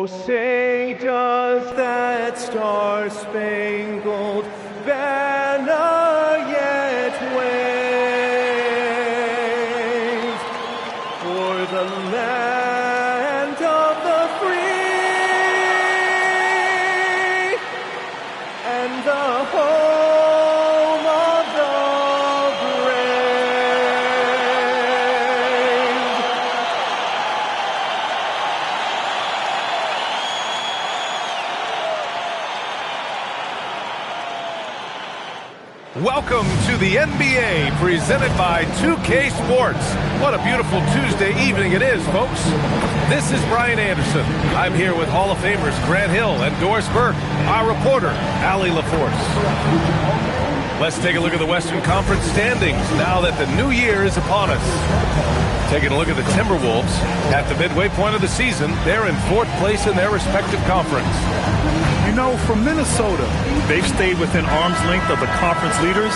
Oh, say does that star-spangled banner yet wave for the land of the free and the home of the Welcome to the NBA, presented by 2K Sports. What a beautiful Tuesday evening it is, folks. This is Brian Anderson. I'm here with Hall of Famers Grant Hill and Doris Burke, our reporter, Allie LaForce. Let's take a look at the Western Conference standings now that the new year is upon us. Taking a look at the Timberwolves. At the midway point of the season, they're in 4th place in their respective conference. You know, for Minnesota, they've stayed within arm's length of the conference leaders.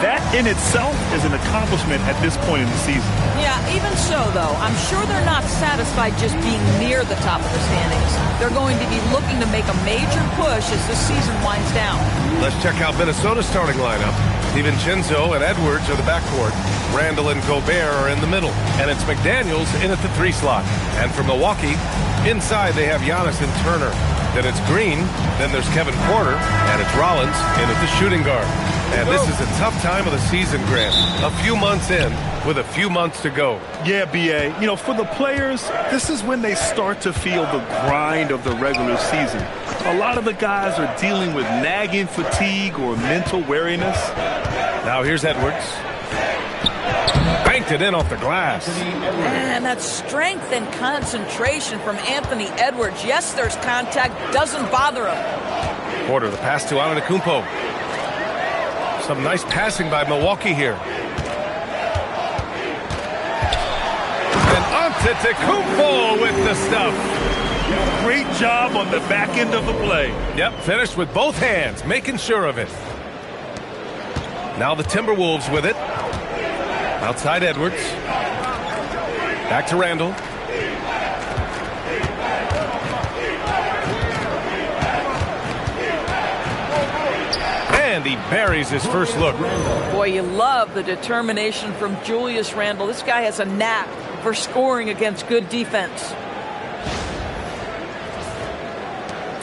That in itself is an accomplishment at this point in the season. Yeah, even so, though, I'm sure they're not satisfied just being near the top of the standings. They're going to be looking to make a major push as the season winds down. Let's check out Minnesota's starting lineup. DiVincenzo and Edwards are the backcourt. Randall and Gobert are in the middle. And it's McDaniels in at the 3 slot. And for Milwaukee, inside they have Giannis and Turner. Then it's Green, then there's Kevin Porter, and it's Rollins in at the shooting guard. And this is a tough time of the season, Grant. A few months in, with a few months to go. Yeah, B.A. You know, for the players, this is when they start to feel the grind of the regular season. A lot of the guys are dealing with nagging fatigue or mental weariness. Now here's Edwards. Banked it in off the glass. And that strength and concentration from Anthony Edwards. Yes, there's contact. Doesn't bother him. Porter, the pass to Antetokounmpo. Some nice passing by Milwaukee here. And Antetokounmpo with the stuff. Great job on the back end of the play. Yep, finished with both hands, making sure of it. Now the Timberwolves with it. Outside Edwards. Back to Randall. And he buries his first look. Boy, you love the determination from Julius Randle. This guy has a knack for scoring against good defense.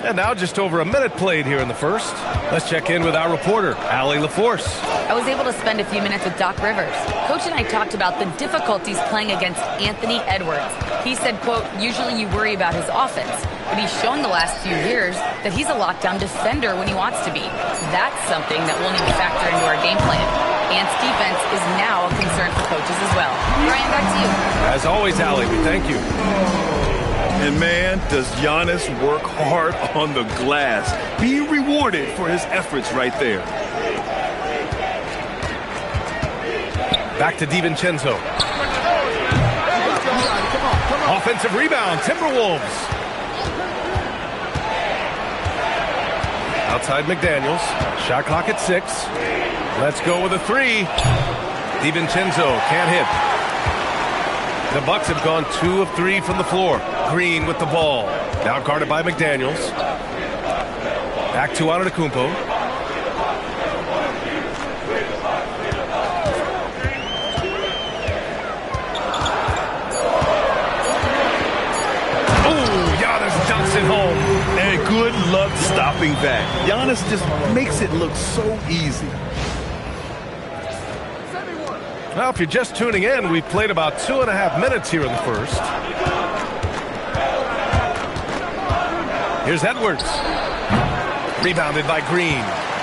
And now just over a minute played here in the first. Let's check in with our reporter, Allie LaForce. I was able to spend a few minutes with Doc Rivers. Coach and I talked about the difficulties playing against Anthony Edwards. He said, quote, usually you worry about his offense, but he's shown the last few years that he's a lockdown defender when he wants to be. That's something that we'll need to factor into our game plan. Ant's defense is now a concern for coaches as well. Brian, back to you. As always, Allie, we thank you. And man, does Giannis work hard on the glass. Being rewarded for his efforts right there. Back to DiVincenzo. Offensive rebound, Timberwolves. Outside McDaniels. Shot clock at 6. Let's go with a 3. DiVincenzo can't hit. The Bucks have gone 2 of 3 from the floor. Green with the ball. Now guarded by McDaniels. Back to Antetokounmpo. Home. And good luck stopping that. Giannis just makes it look so easy. Well, if you're just tuning in, we've played about 2.5 minutes here in the first. Here's Edwards. Rebounded by Green.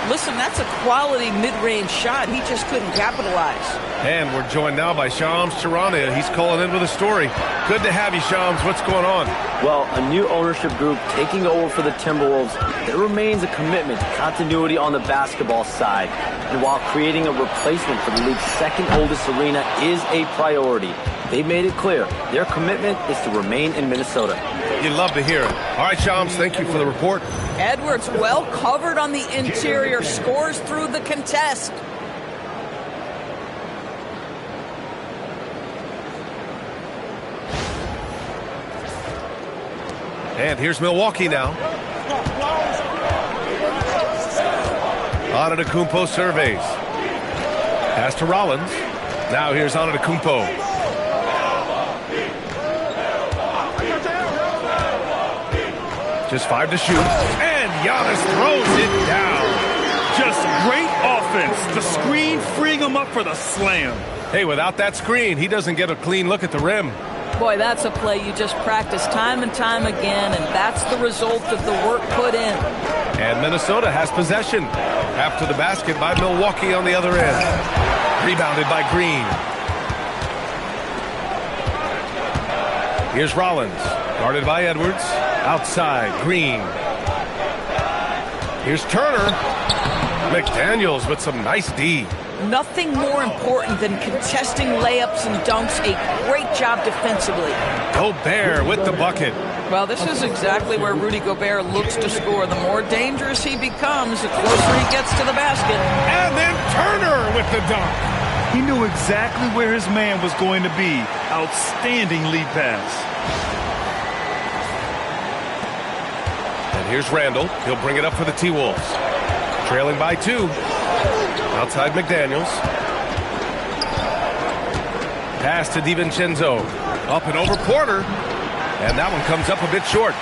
Listen, that's a quality mid-range shot. He just couldn't capitalize. And we're joined now by Shams Charania. He's calling in with a story. Good to have you, Shams. What's going on? Well, a new ownership group taking over for the Timberwolves. There remains a commitment to continuity on the basketball side. And while creating a replacement for the league's second oldest arena is a priority, they've made it clear their commitment is to remain in Minnesota. You'd love to hear it. All right, Shams, thank you for the report. Edwards well covered on the interior, scores through the contest. And here's Milwaukee now. Antetokounmpo surveys. Pass to Rollins. Now here's Antetokounmpo. Just 5 to shoot. And Giannis throws it down. Just great offense. The screen freeing him up for the slam. Hey, without that screen, he doesn't get a clean look at the rim. Boy, that's a play you just practice time and time again, and that's the result of the work put in. And Minnesota has possession. After the basket by Milwaukee on the other end. Rebounded by Green. Here's Rollins. Guarded by Edwards. Outside, Green. Here's Turner. McDaniels with some nice D. Nothing more important than contesting layups and dunks. A great job defensively. Gobert with the bucket. Well, this is exactly where Rudy Gobert looks to score. The more dangerous he becomes, the closer he gets to the basket. And then Turner with the dunk. He knew exactly where his man was going to be. Outstanding lead pass. And here's Randall. He'll bring it up for the T-Wolves. Trailing by 2. Outside McDaniels. Pass to DiVincenzo. Up and over Porter. And that one comes up a bit short.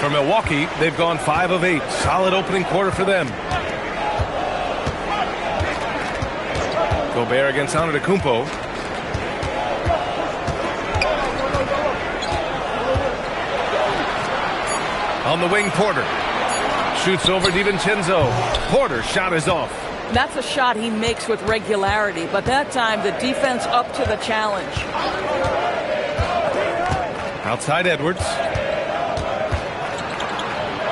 For Milwaukee, they've gone 5 of 8. Solid opening quarter for them. Gobert against Antetokounmpo. On the wing, Porter. Shoots over DiVincenzo. Porter's shot is off. That's a shot he makes with regularity, but that time the defense up to the challenge. Outside Edwards.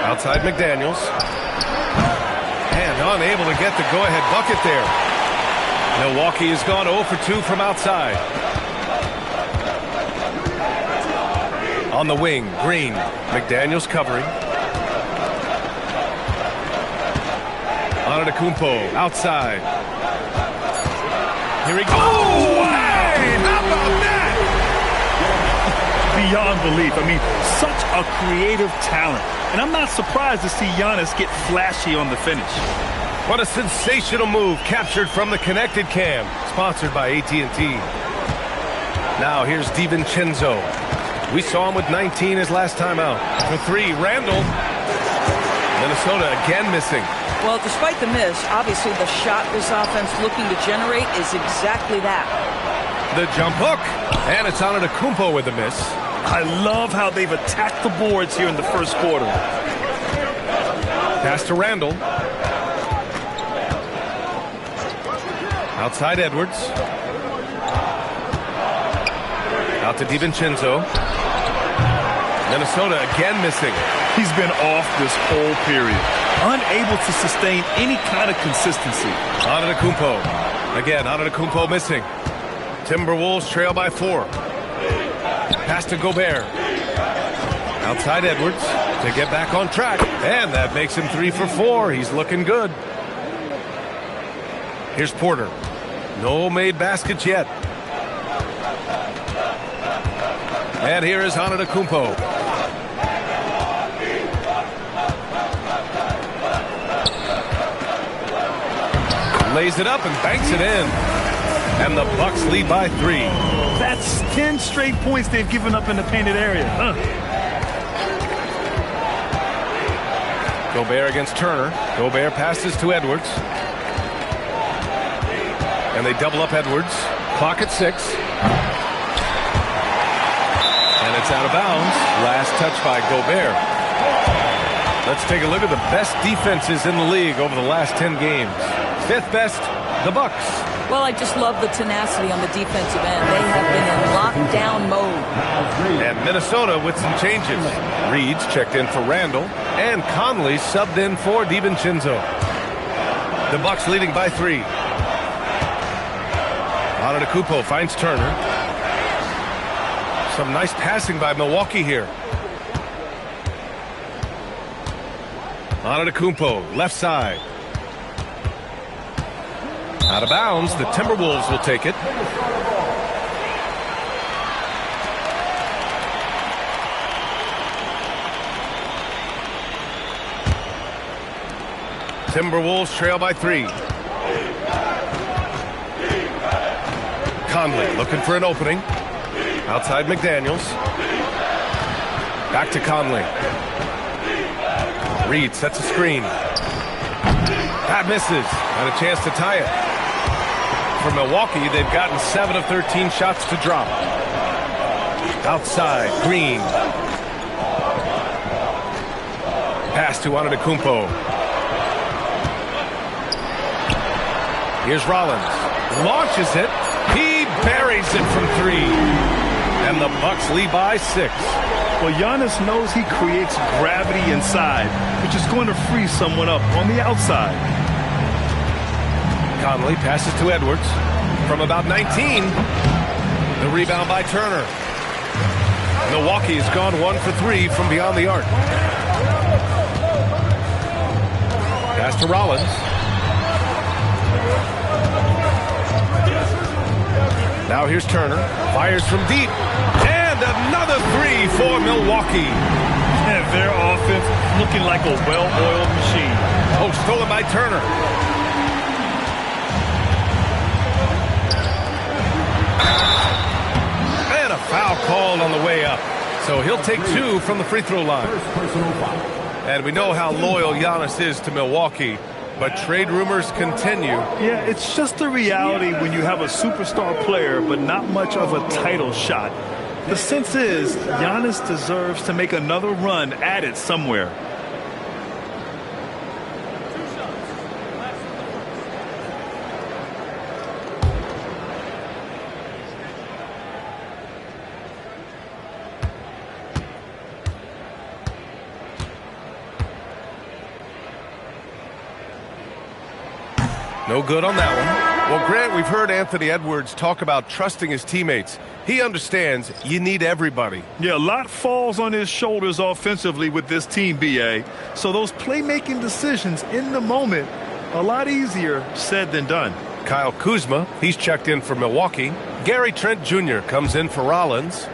Outside McDaniels. And unable to get the go-ahead bucket there. Milwaukee has gone 0 for 2 from outside. On the wing, Green. McDaniels covering. Antetokounmpo outside. Here he goes. Oh, hey! How about that? Beyond belief. I mean, such a creative talent. And I'm not surprised to see Giannis get flashy on the finish. What a sensational move captured from the connected cam. Sponsored by AT&T. Now here's DiVincenzo. We saw him with 19 his last time out. For 3, Randall. Minnesota again missing. Well, despite the miss, obviously the shot this offense looking to generate is exactly that. The jump hook. And it's Antetokounmpo with the miss. I love how they've attacked the boards here in the first quarter. Pass to Randall. Outside Edwards. Out to DiVincenzo. Minnesota again missing. He's been off this whole period. Unable to sustain any kind of consistency. Antetokounmpo. Again, Antetokounmpo missing. Timberwolves trail by 4. Pass to Gobert. Outside Edwards to get back on track. And that makes him 3 for 4. He's looking good. Here's Porter. No made baskets yet. And here is Antetokounmpo. Lays it up and banks it in. And the Bucks lead by 3. That's 10 straight points they've given up in the painted area. Gobert against Turner. Gobert passes to Edwards. And they double up Edwards. Clock at 6. And it's out of bounds. Last touch by Gobert. Let's take a look at the best defenses in the league over the last 10 games. 5th best, the Bucks. Well, I just love the tenacity on the defensive end. They have been in lockdown mode. And Minnesota with some changes. Reed's checked in for Randall. And Conley subbed in for DiVincenzo. The Bucks leading by 3. Antetokounmpo finds Turner. Some nice passing by Milwaukee here. Antetokounmpo, left side. Out of bounds, the Timberwolves will take it. Timberwolves trail by 3. Conley looking for an opening. Outside McDaniels. Back to Conley. Reed sets a screen. That misses. And a chance to tie it. For Milwaukee, they've gotten 7 of 13 shots to drop. Outside, Green. Pass to Antetokounmpo. Here's Rollins. Launches it. He buries it from 3. And the Bucks lead by 6. Well, Giannis knows he creates gravity inside, which is going to free someone up on the outside. Conley passes to Edwards from about 19. The rebound by Turner. Milwaukee has gone 1 for 3 from beyond the arc. Pass to Rollins. Now here's Turner. Fires from deep. And another 3 for Milwaukee. And their offense looking like a well-oiled machine. Oh, stolen by Turner. And a foul called on the way up. So he'll take 2 from the free throw line. And we know how loyal Giannis is to Milwaukee. But trade rumors continue. Yeah, it's just the reality when you have a superstar player, but not much of a title shot. The sense is Giannis deserves to make another run at it somewhere. No good on that one. Well, Grant, we've heard Anthony Edwards talk about trusting his teammates. He understands you need everybody. Yeah, a lot falls on his shoulders offensively with this team, B.A. So those playmaking decisions in the moment, a lot easier said than done. Kyle Kuzma, he's checked in for Milwaukee. Gary Trent Jr. comes in for Rollins.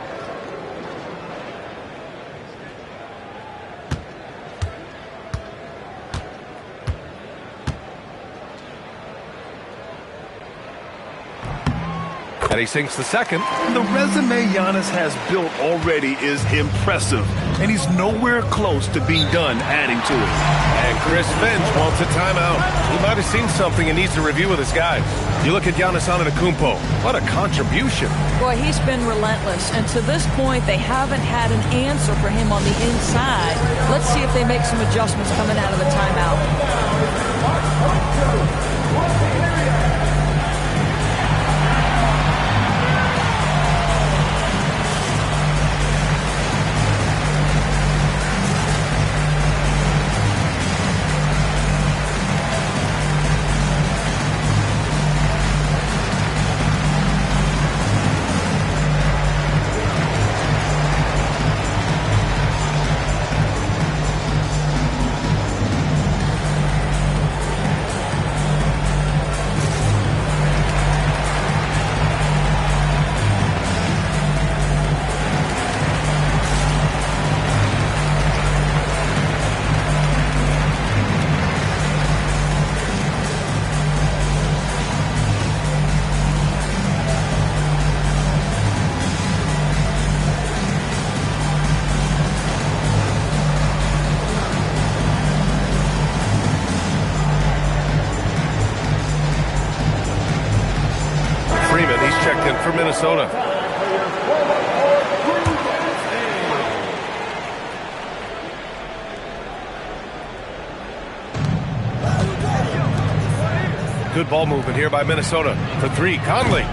And he sinks the second. The resume Giannis has built already is impressive, and he's nowhere close to being done adding to it. And Chris Finch wants a timeout. He might have seen something and needs to review with his guys. You look at Giannis Antetokounmpo. What a contribution. Boy, he's been relentless, and to this point, they haven't had an answer for him on the inside. Let's see if they make some adjustments coming out of the timeout. Checked in for Minnesota. Good ball movement here by Minnesota. For 3, Conley.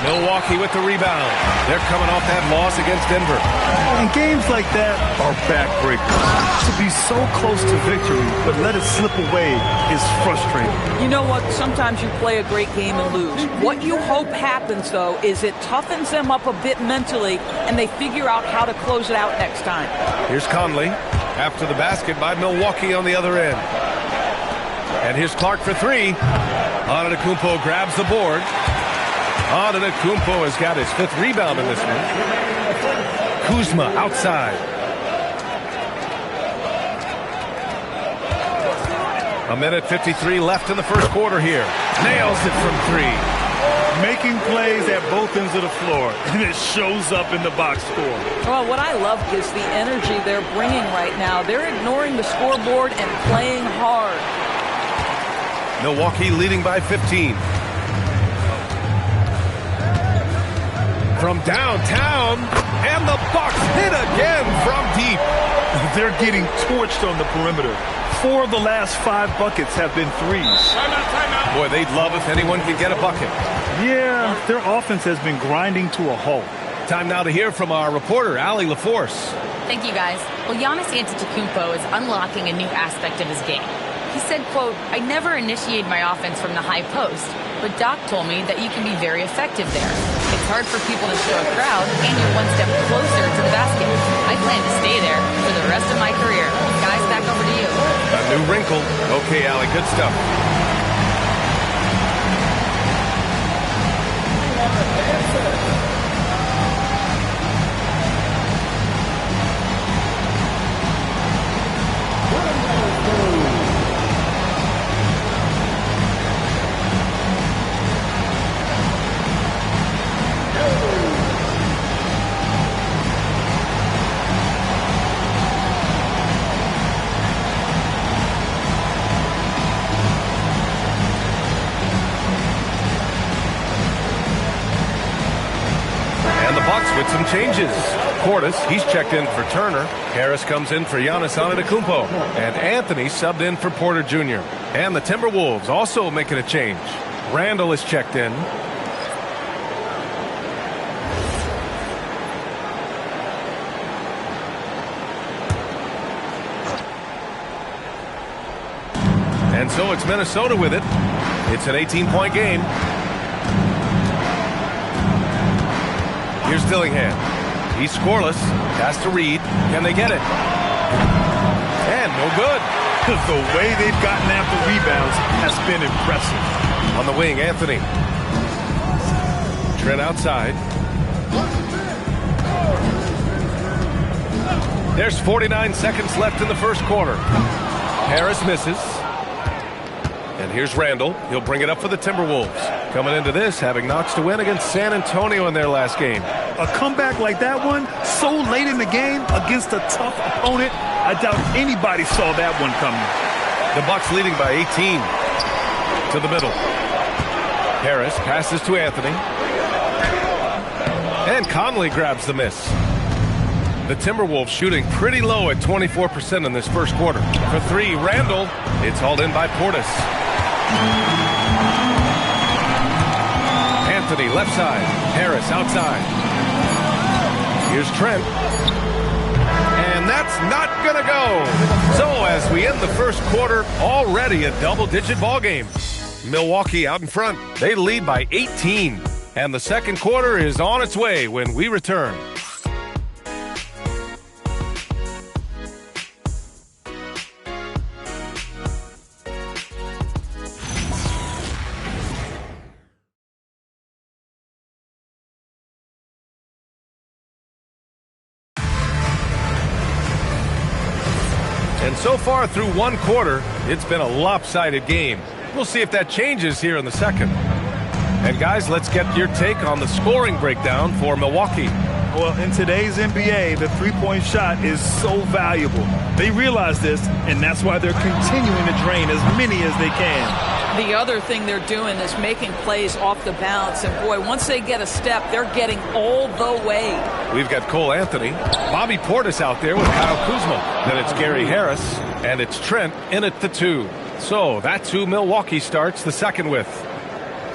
Milwaukee with the rebound. They're coming off that loss against Denver. And games like that are backbreakers. To be so close to victory, but let it slip away is frustrating. You know what? Sometimes you play a great game and lose. What you hope happens, though, is it toughens them up a bit mentally, and they figure out how to close it out next time. Here's Conley after the basket by Milwaukee on the other end. And here's Clark for 3. Antetokounmpo grabs the board. Antetokounmpo has got his 5th rebound in this one. Kuzma outside. A minute 53 left in the first quarter here. Nails it from three. Making plays at both ends of the floor, and it shows up in the box score. Well, what I love is the energy they're bringing right now. They're ignoring the scoreboard and playing hard. Milwaukee leading by 15. From downtown, and the Bucks hit again from deep. They're getting torched on the perimeter. 4 of the last 5 buckets have been threes. Timeout. Boy, they'd love if anyone could get a bucket. Yeah, their offense has been grinding to a halt. Time now to hear from our reporter, Allie LaForce. Thank you, guys. Well, Giannis Antetokounmpo is unlocking a new aspect of his game. He said, quote, "I never initiate my offense from the high post, but Doc told me that you can be very effective there. It's hard for people to show a crowd, and you're one step closer to the basket. I plan to stay there for the rest of my career." Guys, back over to you. A new wrinkle. Okay, Allie, good stuff. With some changes. Portis, he's checked in for Turner. Harris comes in for Giannis Antetokounmpo. And Anthony subbed in for Porter Jr. And the Timberwolves also making a change. Randall is checked in. And so it's Minnesota with it. It's an 18-point game. Here's Dillingham. He's scoreless. Has to Reed. Can they get it? And no good. The way they've gotten after rebounds has been impressive. On the wing, Anthony. Trent outside. There's 49 seconds left in the first quarter. Harris misses. And here's Randall. He'll bring it up for the Timberwolves. Coming into this, having notched a win against San Antonio in their last game. A comeback like that one, so late in the game against a tough opponent, I doubt anybody saw that one coming. The Bucks leading by 18. To the middle. Harris passes to Anthony. And Conley grabs the miss. The Timberwolves shooting pretty low at 24% in this first quarter. For three, Randall. It's hauled in by Portis. Anthony left side. Harris outside. Here's Trent. And that's not going to go. So as we end the first quarter, already a double-digit ball game. Milwaukee out in front. They lead by 18. And the second quarter is on its way when we return. And so far through one quarter, it's been a lopsided game. We'll see if that changes here in the second. And guys, let's get your take on the scoring breakdown for Milwaukee. Well, in today's NBA, the three-point shot is so valuable. They realize this, and that's why they're continuing to drain as many as they can. The other thing they're doing is making plays off the bounce. And, boy, once they get a step, they're getting all the way. We've got Cole Anthony, Bobby Portis out there with Kyle Kuzma. Then it's Gary Harris, and it's Trent in at the 2. So that's who Milwaukee starts the second with.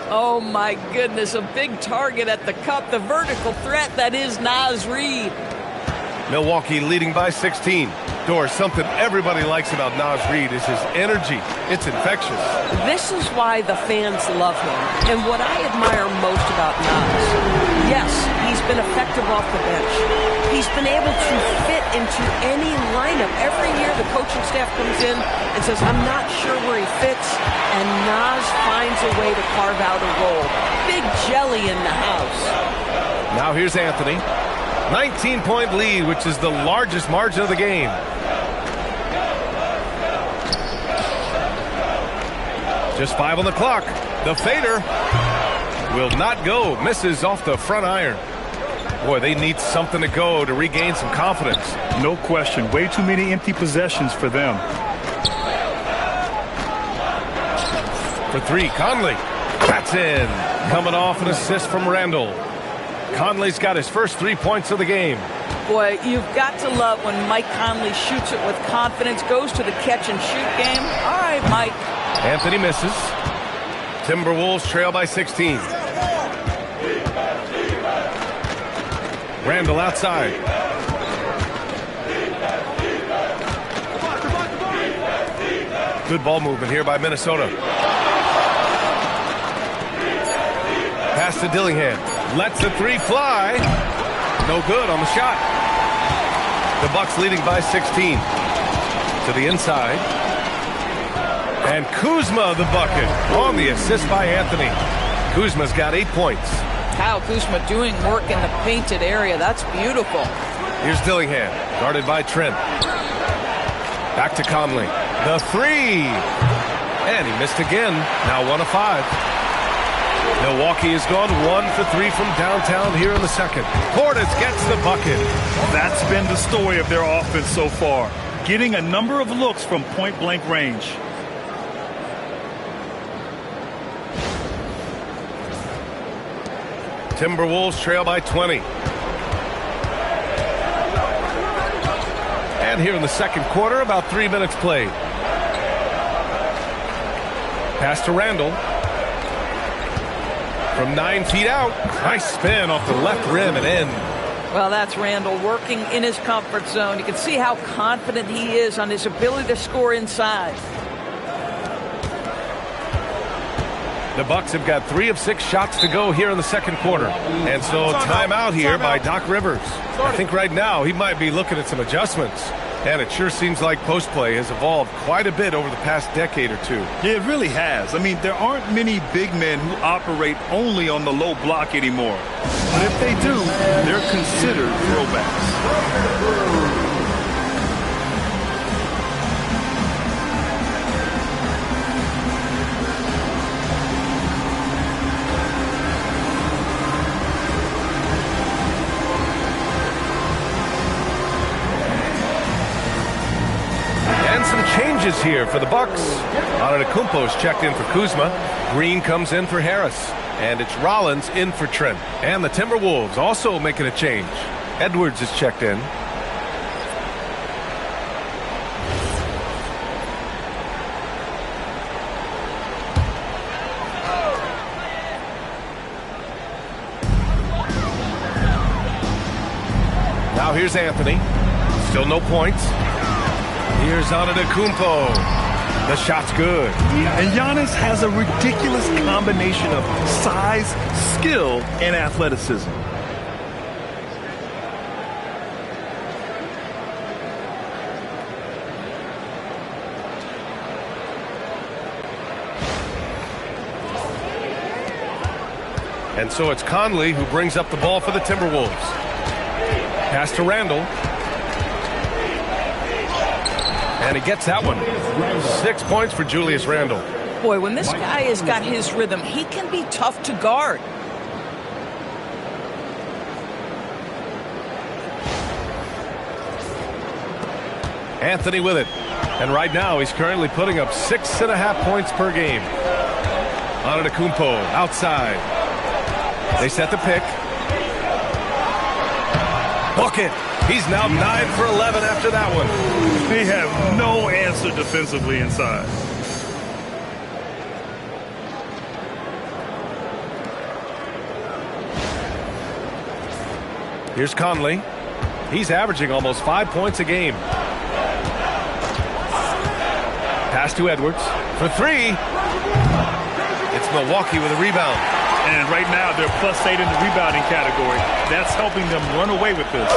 Oh, my goodness, a big target at the cup, the vertical threat that is Naz Reid. Milwaukee leading by 16. Doris, something everybody likes about Naz Reid is his energy. It's infectious. This is why the fans love him. And what I admire most about Naz, yes, he's been effective off the bench. He's been able to fit into any lineup. Every year the coaching staff comes in and says, I'm not sure where he fits, and Naz finds a way to carve out a role. Big jelly in the house. Now here's Anthony. 19-point lead, which is the largest margin of the game. Just 5 on the clock. The fader will not go. Misses off the front iron. Boy, they need something to go to regain some confidence. No question. Way too many empty possessions for them. For 3, Conley. That's in. Coming off an assist from Randall. Conley's got his first 3 points of the game. Boy, you've got to love when Mike Conley shoots it with confidence, goes to the catch-and-shoot game. All right, Mike. Anthony misses. Timberwolves trail by 16. Randall outside. Good ball movement here by Minnesota. Pass to Dillingham. Lets the 3 fly. No good on the shot. The Bucks leading by 16. To the inside. And Kuzma the bucket on the assist by Anthony. Kuzma's got 8 points. Kyle Kuzma doing work in the painted area. That's beautiful. Here's Dillingham, guarded by Trent. Back to Conley. The 3. And he missed again. Now 1 of 5. Milwaukee has gone 1 for 3 from downtown here in the second. Portis gets the bucket. That's been the story of their offense so far. Getting a number of looks from point-blank range. Timberwolves trail by 20. And here in the second quarter, about 3 minutes played. Pass to Randall. From 9 feet out. Nice spin off the left rim and in. Well, that's Randall working in his comfort zone. You can see how confident he is on his ability to score inside. The Bucks have got 3 of 6 shots to go here in the second quarter. And so timeout here by Doc Rivers. I think right now he might be looking at some adjustments. And it sure seems like post play has evolved quite a bit over the past decade or 2. Yeah, it really has. I mean, there aren't many big men who operate only on the low block anymore. But if they do, they're considered throwbacks. Changes here for the Bucks. Antetokounmpo's checked in for Kuzma. Green comes in for Harris. And it's Rollins in for Trent. And the Timberwolves also making a change. Edwards is checked in. Now here's Anthony. Still no points. Here's Antetokounmpo. The shot's good. And Giannis has a ridiculous combination of size, skill, and athleticism. And so it's Conley who brings up the ball for the Timberwolves. Pass to Randall. And he gets that one. 6 points for Julius Randle. Boy, when this guy has got his rhythm, he can be tough to guard. Anthony with it. And right now, he's currently putting up 6.5 points per game. Antetokounmpo outside. They set the pick. Bucket. He's now 9 for 11 after that one. They have no answer defensively inside. Here's Conley. He's averaging almost 5 points a game. Pass to Edwards for 3. It's Milwaukee with a rebound. And right now, they're +8 in the rebounding category. That's helping them run away with this.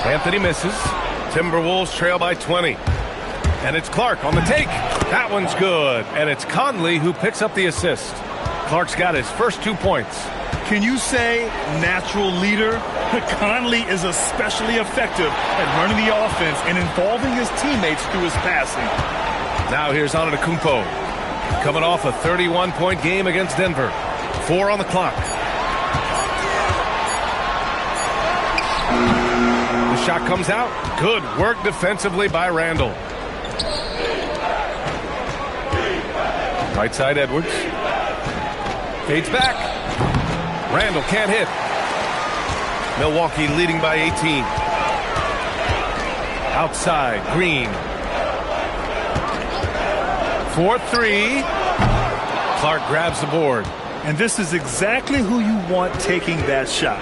Anthony misses. Timberwolves trail by 20. And it's Clark on the take. That one's good. And it's Conley who picks up the assist. Clark's got his first 2 points. Can you say natural leader? Conley is especially effective at running the offense and involving his teammates through his passing. Now here's Antetokounmpo. coming off a 31-point game against Denver. 4 on the clock. The shot comes out. Good work defensively by Randall. Right side Edwards. Fades back. Randall can't hit. Milwaukee leading by 18. Outside, Green. 4-3. Clark grabs the board. And this is exactly who you want taking that shot.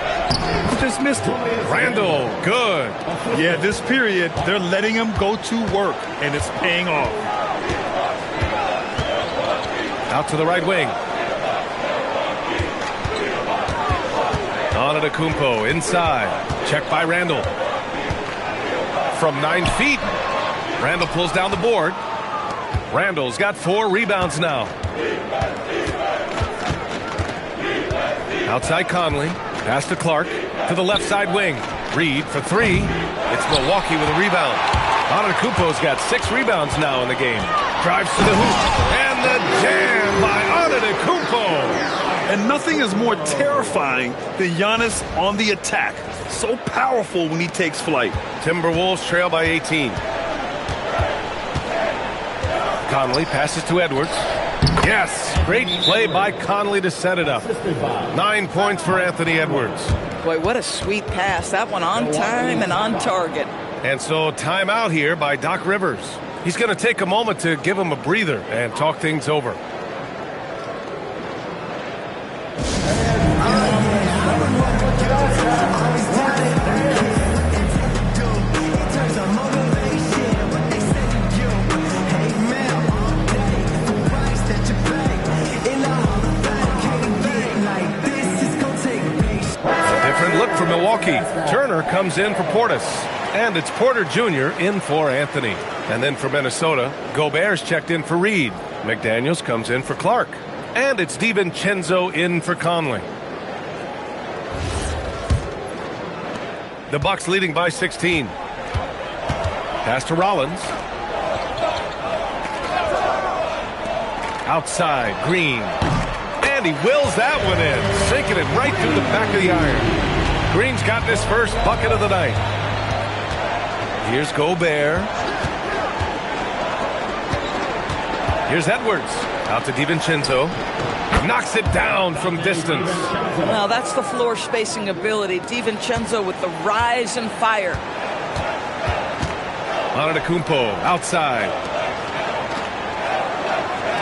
Just missed it. Randall, good. Yeah, this period, they're letting him go to work, and it's paying off. Out to the right wing. Antetokounmpo inside. Check by Randall. From 9 feet. Randall pulls down the board. Randall's got 4 rebounds now. Outside Conley. Pass to Clark. To the left side wing. Reed for 3. It's Milwaukee with a rebound. Antetokounmpo's got 6 rebounds now in the game. Drives to the hoop. And the jam by Antetokounmpo. And nothing is more terrifying than Giannis on the attack. So powerful when he takes flight. Timberwolves trail by 18. Conley passes to Edwards. Yes, great play by Conley to set it up. 9 points for Anthony Edwards. Boy, what a sweet pass. That one on time and on target. And so timeout here by Doc Rivers. He's going to take a moment to give him a breather and talk things over. Look for Milwaukee. Turner comes in for Portis. And it's Porter Jr. in for Anthony. And then for Minnesota, Gobert's checked in for Reed. McDaniels comes in for Clark. And it's DiVincenzo in for Conley. The Bucks leading by 16. Pass to Rollins. Outside, Green. And he wills that one in, sinking it right through the back of the iron. Green's got this first bucket of the night. Here's Gobert. Here's Edwards. Out to DiVincenzo. Knocks it down from distance. Well, that's the floor spacing ability. DiVincenzo with the rise and fire. Antetokounmpo outside.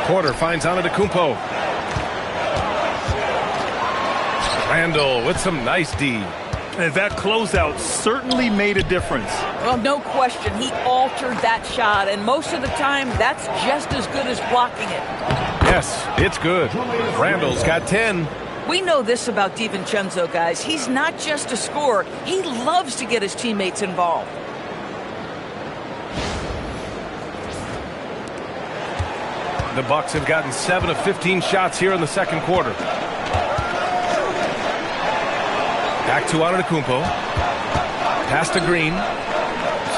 Porter finds Antetokounmpo. Randall with some nice D. And that closeout certainly made a difference. Well, no question. He altered that shot, and most of the time, that's just as good as blocking it. Yes, it's good. Randall's got 10. We know this about DiVincenzo, guys. He's not just a scorer. He loves to get his teammates involved. The Bucks have gotten 7 of 15 shots here in the second quarter. Back to Antetokounmpo. Pass to Green.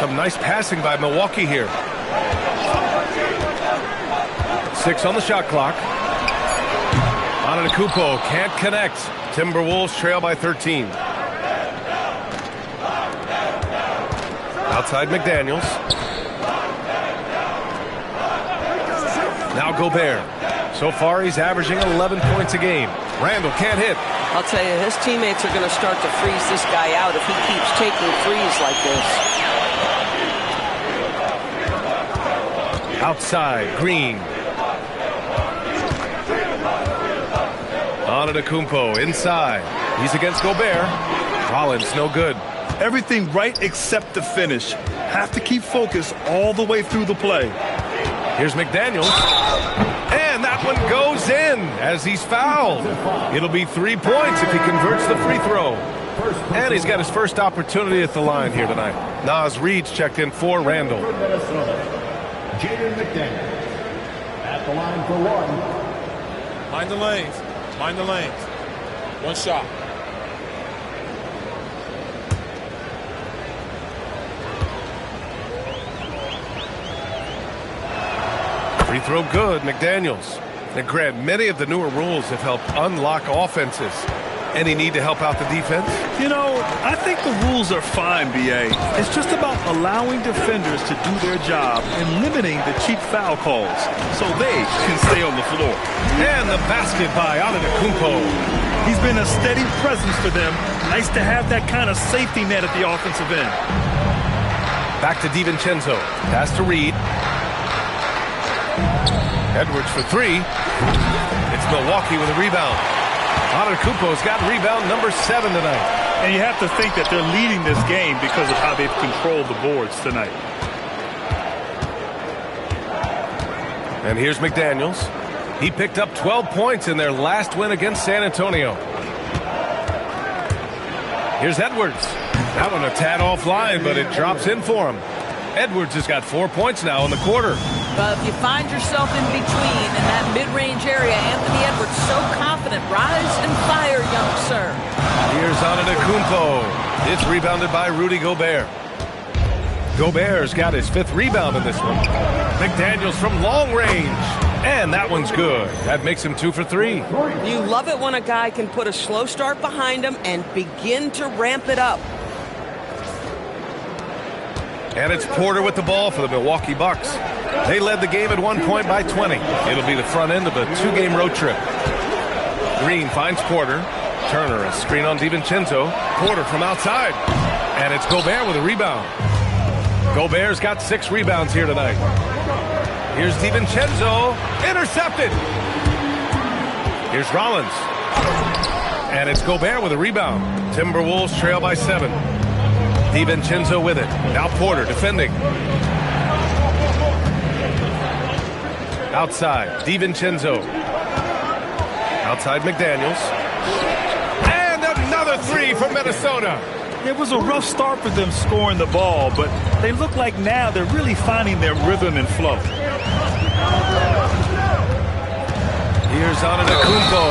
Some nice passing by Milwaukee here. 6 on the shot clock. Antetokounmpo can't connect. Timberwolves trail by 13. Outside McDaniels. Now Gobert. So far he's averaging 11 points a game. Randall can't hit. I'll tell you, his teammates are going to start to freeze this guy out if he keeps taking threes like this. Outside, Green. Antetokounmpo inside. He's against Gobert. Rollins no good. Everything right except the finish. Have to keep focus all the way through the play. Here's McDaniels. And that one goes in as he's fouled. It'll be 3 points if he converts the free throw. And he's got his first opportunity at the line here tonight. Naz Reed's checked in for Randall. Jaden McDaniels at the line for 1. Mind the lanes. Mind the lanes. One shot. Free throw good, McDaniels. And Grant, many of the newer rules have helped unlock offenses. Any need to help out the defense? You know, I think the rules are fine, B.A. It's just about allowing defenders to do their job and limiting the cheap foul calls so they can stay on the floor. And the basket by Antetokounmpo. He's been a steady presence for them. Nice to have that kind of safety net at the offensive end. Back to DiVincenzo. Pass to Reed. Edwards for three. It's Milwaukee with a rebound. Antetokounmpo's got rebound number 7 tonight. And you have to think that they're leading this game because of how they've controlled the boards tonight. And here's McDaniels. He picked up 12 points in their last win against San Antonio. Here's Edwards. That one a tad offline, but it drops in for him. Edwards has got 4 points now in the quarter. But if you find yourself in between in that mid-range area, Anthony Edwards so confident. Rise and fire, young sir. Here's Antetokounmpo. It's rebounded by Rudy Gobert. Gobert's got his 5th rebound in this one. McDaniels from long range. And that one's good. That makes him 2 for 3. You love it when a guy can put a slow start behind him and begin to ramp it up. And it's Porter with the ball for the Milwaukee Bucks. They led the game at one point by 20. It'll be the front end of a 2-game road trip. Green finds Porter. Turner, a screen on DiVincenzo. Porter from outside. And it's Gobert with a rebound. Gobert's got 6 rebounds here tonight. Here's DiVincenzo. Intercepted. Here's Rollins. And it's Gobert with a rebound. Timberwolves trail by 7. DiVincenzo with it. Now Porter defending. Outside, DiVincenzo. Outside McDaniels. And another 3 from Minnesota. It was a rough start for them scoring the ball, but they look like now they're really finding their rhythm and flow. Here's Antetokounmpo.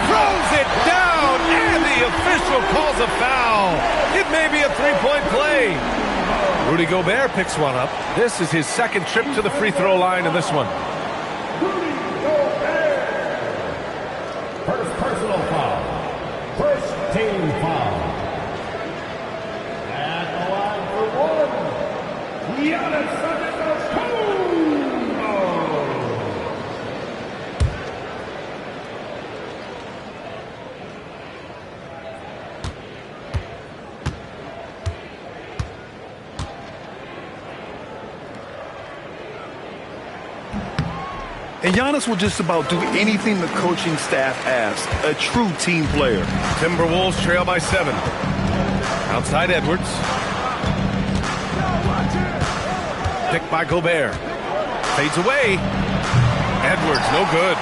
Throws it down, and the official calls a foul. It may be a 3-point play. Rudy Gobert picks one up. This is his 2nd trip to the free throw line in this one. First personal foul. First team foul. At the line for 1. Giannis Antetokounmpo. And Giannis will just about do anything the coaching staff asks. A true team player. Timberwolves trail by 7. Outside Edwards. Picked by Gobert. Fades away. Edwards, no good.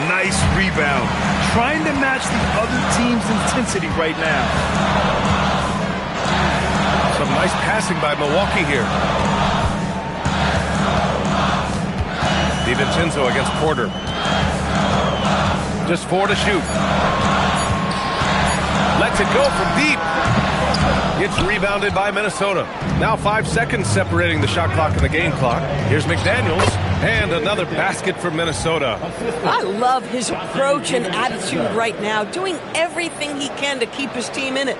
Nice rebound. Trying to match the other team's intensity right now. Some nice passing by Milwaukee here. DiVincenzo against Porter. Just 4 to shoot. Lets it go from deep. It's rebounded by Minnesota. Now 5 seconds separating the shot clock and the game clock. Here's McDaniels. And another basket for Minnesota. I love his approach and attitude right now, doing everything he can to keep his team in it.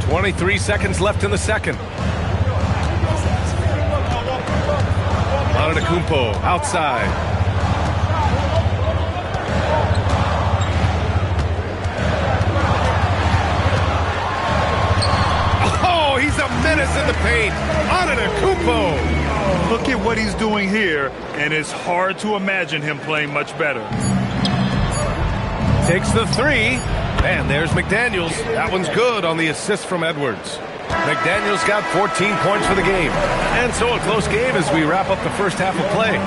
23 seconds left in the second. Antetokounmpo outside. Oh, he's a menace in the paint. Antetokounmpo. Look at what he's doing here, and it's hard to imagine him playing much better. Takes the 3. And there's McDaniels. That one's good on the assist from Edwards. McDaniels got 14 points for the game. And so a close game as we wrap up the first half of play.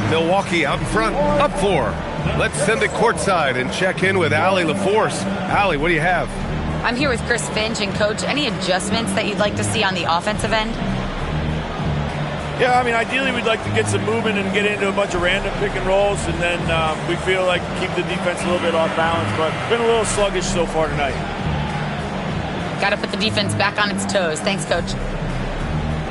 Milwaukee out in front, up 4. Let's send it courtside and check in with Allie LaForce. Allie, what do you have? I'm here with Chris Finch. And Coach, any adjustments that you'd like to see on the offensive end? Yeah, I mean, ideally we'd like to get some movement and get into a bunch of random pick and rolls, and then we feel like keep the defense a little bit off balance, but been a little sluggish so far tonight. Got to put the defense back on its toes. Thanks, Coach.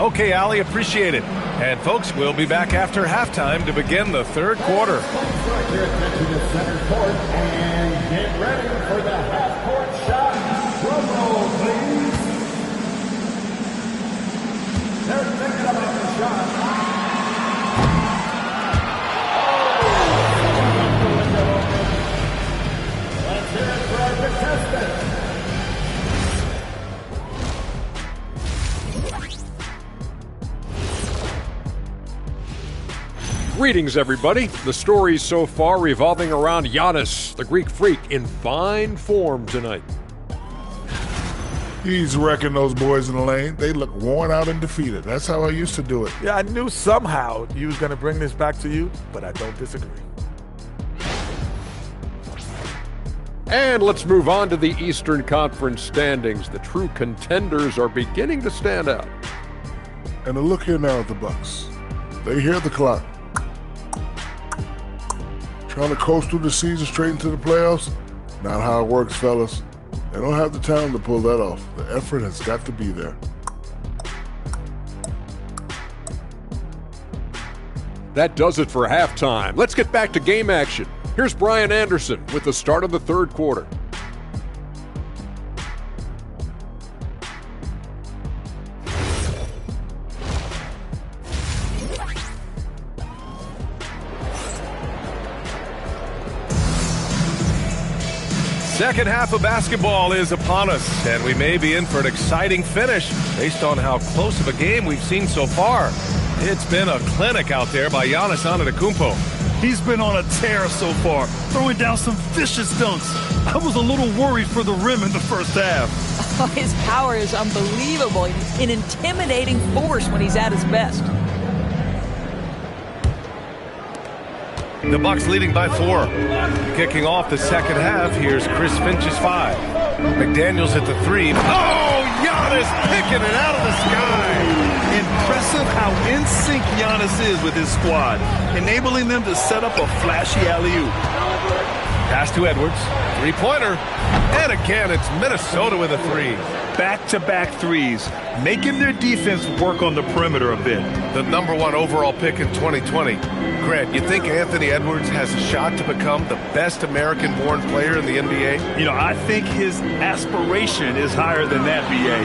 Okay, Ali, appreciate it. And folks, we'll be back after halftime to begin the third quarter. Direct your attention to center court and get ready for the half-court shot. Drum roll, please. They're thinking about the shot. Let's hear it for our contestant. Greetings, everybody. The stories so far revolving around Giannis, the Greek freak, in fine form tonight. He's wrecking those boys in the lane. They look worn out and defeated. That's how I used to do it. Yeah, I knew somehow you was going to bring this back to you, but I don't disagree. And let's move on to the Eastern Conference standings. The true contenders are beginning to stand out. And a look here now at the Bucks. They hear the clock. Trying to coast through the season straight into the playoffs? Not how it works, fellas. They don't have the talent to pull that off. The effort has got to be there. That does it for halftime. Let's get back to game action. Here's Brian Anderson with the start of the third quarter. Second half of basketball is upon us, and we may be in for an exciting finish based on how close of a game we've seen so far. It's been a clinic out there by Giannis Antetokounmpo. He's been on a tear so far, throwing down some vicious dunks. I was a little worried for the rim in the first half. Oh, his power is unbelievable. An intimidating force when he's at his best. The Bucks leading by 4. Kicking off the second half, here's Chris Finch's 5. McDaniels at the 3. Oh, Giannis picking it out of the sky. Impressive how in sync Giannis is with his squad, enabling them to set up a flashy alley-oop. Pass to Edwards. Three-pointer. And again, it's Minnesota with a 3. Back-to-back threes, making their defense work on the perimeter a bit. The number 1 overall pick in 2020. Grant, you think Anthony Edwards has a shot to become the best American-born player in the NBA? You know, I think his aspiration is higher than that, B.A.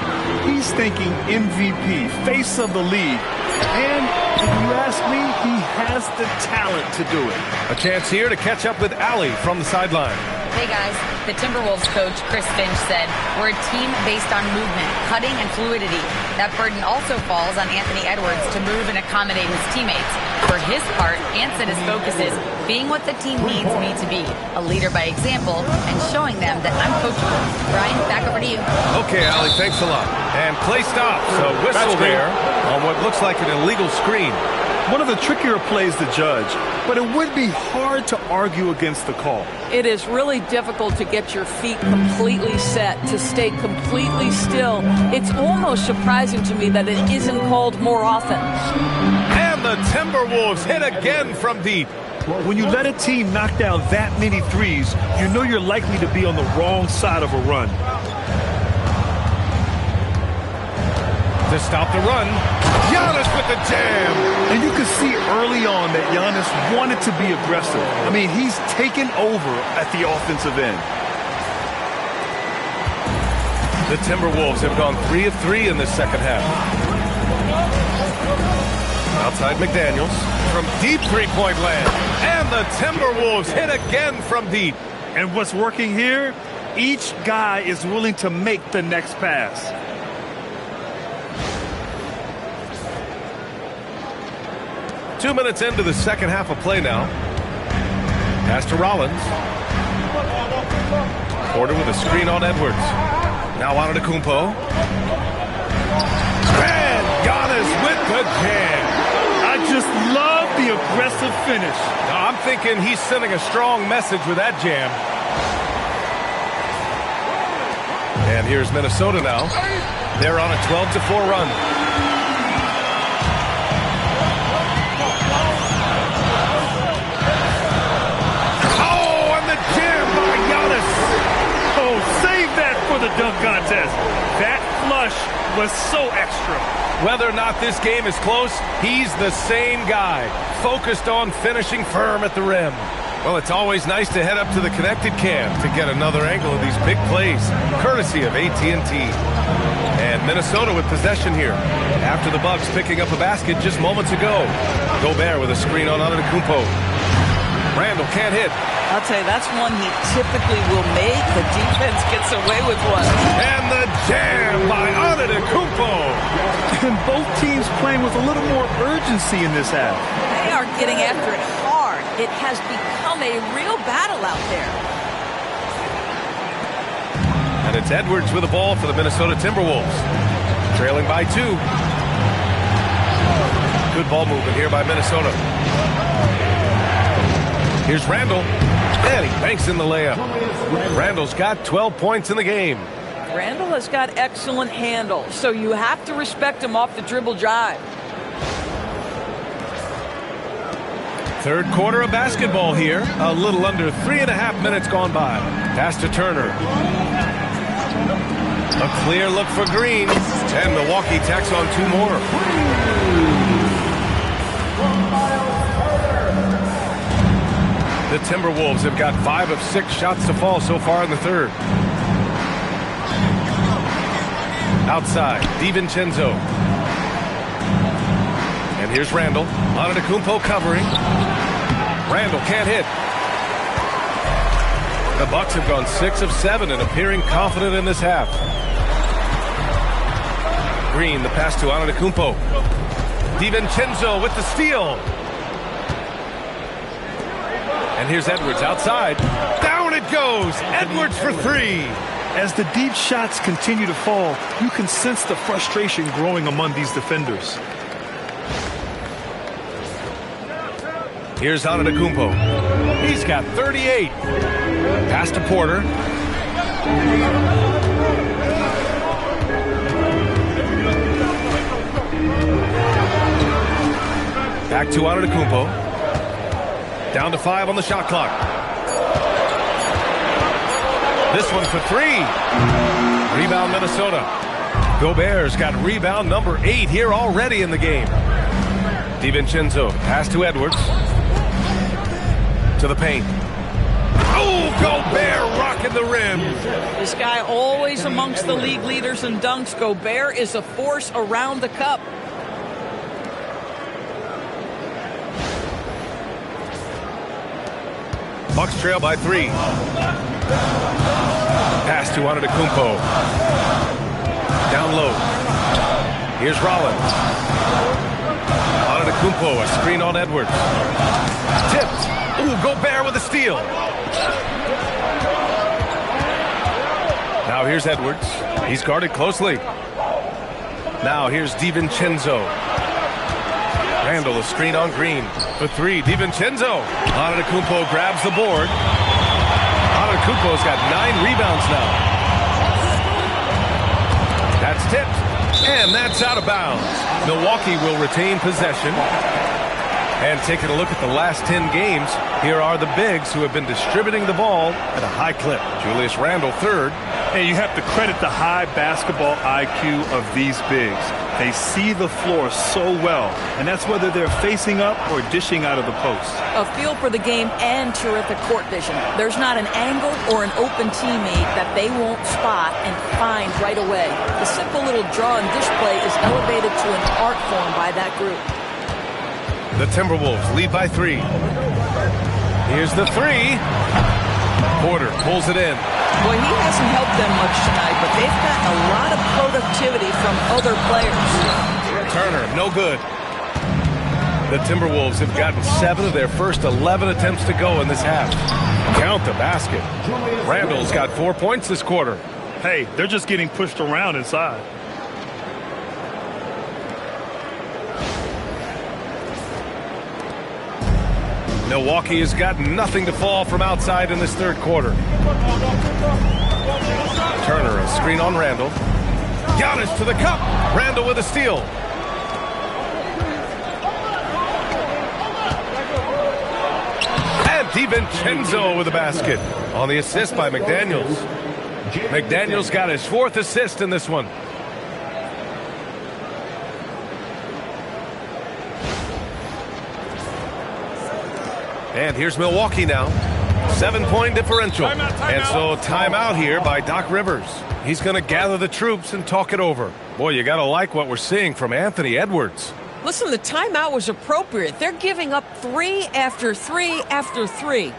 He's thinking MVP, face of the league. And if you ask me, he has the talent to do it. A chance here to catch up with Ali from the sideline. Hey guys, the Timberwolves coach, Chris Finch, said, "We're a team based on movement, cutting, and fluidity. That burden also falls on Anthony Edwards to move and accommodate his teammates. For his part, Ant said his focus is being what the team needs me to be, a leader by example, and showing them that I'm coachable." Brian, back over to you. Okay, Ali, thanks a lot. And play stops. A whistle there on what looks like an illegal screen. One of the trickier plays to judge, but it would be hard to argue against the call. It is really difficult to get your feet completely set, to stay completely still. It's almost surprising to me that it isn't called more often. And the Timberwolves hit again from deep. When you let a team knock down that many threes, you know you're likely to be on the wrong side of a run. To stop the run, Giannis with the jam. And you can see early on that Giannis wanted to be aggressive. I mean, he's taken over at the offensive end. The Timberwolves have gone 3 of 3 in the second half. Outside McDaniels from deep three-point land. And the Timberwolves hit again from deep. And what's working here? Each guy is willing to make the next pass. 2 minutes into the second half of play now. Pass to Rollins. Porter with a screen on Edwards. Now Antetokounmpo. And Giannis with the jam. I just love the aggressive finish. Now, I'm thinking he's sending a strong message with that jam. And here's Minnesota now. They're on a 12-4 run. The dunk contest. That flush was so extra. Whether or not this game is close, he's the same guy, focused on finishing firm at the rim. Well, it's always nice to head up to the connected cam to get another angle of these big plays, courtesy of AT&T. And Minnesota with possession here, after the Bucks picking up a basket just moments ago. Gobert with a screen on Antetokounmpo. Randall can't hit. I'll tell you, that's one he typically will make. The defense gets away with one. And the jam by Antetokounmpo. And both teams playing with a little more urgency in this half. They are getting after it hard. It has become a real battle out there. And it's Edwards with the ball for the Minnesota Timberwolves. Trailing by 2. Good ball movement here by Minnesota. Here's Randall. And he banks in the layup. Randall's got 12 points in the game. Randall has got excellent handle, so you have to respect him off the dribble drive. Third quarter of basketball here. A little under 3.5 minutes gone by. Pass to Turner. A clear look for Green. And Milwaukee tacks on 2 more. The Timberwolves have got 5 of 6 shots to fall so far in the third. Outside, DiVincenzo. And here's Randall. Antetokounmpo covering. Randall can't hit. The Bucks have gone 6 of 7 and appearing confident in this half. Green, the pass to Antetokounmpo. DiVincenzo with the steal. And here's Edwards outside. Down it goes. Edwards for 3. As the deep shots continue to fall, you can sense the frustration growing among these defenders. Here's Antetokounmpo. He's got 38. Pass to Porter. Back to Antetokounmpo. Down to 5 on the shot clock. This one for 3. Rebound Minnesota. Gobert's got rebound number 8 here already in the game. DiVincenzo, pass to Edwards. To the paint. Oh, Gobert rocking the rim. This guy always amongst the league leaders in dunks. Gobert is a force around the cup. Bucks trail by 3. Pass to Antetokounmpo. Down low. Here's Rollins. Antetokounmpo, a screen on Edwards. Tipped. Ooh, Gobert with a steal. Now here's Edwards. He's guarded closely. Now here's DiVincenzo. Randall, a screen on Green for 3. DiVincenzo. Antetokounmpo grabs the board. Antetokounmpo's got 9 rebounds now. That's tipped. And that's out of bounds. Milwaukee will retain possession. And taking a look at the last 10 games, here are the bigs who have been distributing the ball at a high clip. Julius Randle, 3rd. And you have to credit the high basketball IQ of these bigs. They see the floor so well, and that's whether they're facing up or dishing out of the post. A feel for the game and terrific court vision. There's not an angle or an open teammate that they won't spot and find right away. The simple little draw and dish play is elevated to an art form by that group. The Timberwolves lead by 3. Here's the 3. Porter pulls it in. Boy, he hasn't helped them much tonight, but they've got a lot of productivity from other players. Turner, no good. The Timberwolves have gotten 7 of their first 11 attempts to go in this half. Count the basket. Randall's got 4 points this quarter. Hey, they're just getting pushed around inside. Milwaukee has got nothing to fall from outside in this third quarter. Turner, a screen on Randall. Giannis to the cup. Randall with a steal. And DiVincenzo with a basket on the assist by McDaniels. McDaniels got his 4th assist in this one. And here's Milwaukee now. 7-point differential. And so timeout here by Doc Rivers. He's going to gather the troops and talk it over. Boy, you got to like what we're seeing from Anthony Edwards. Listen, the timeout was appropriate. They're giving up 3 after 3 after 3.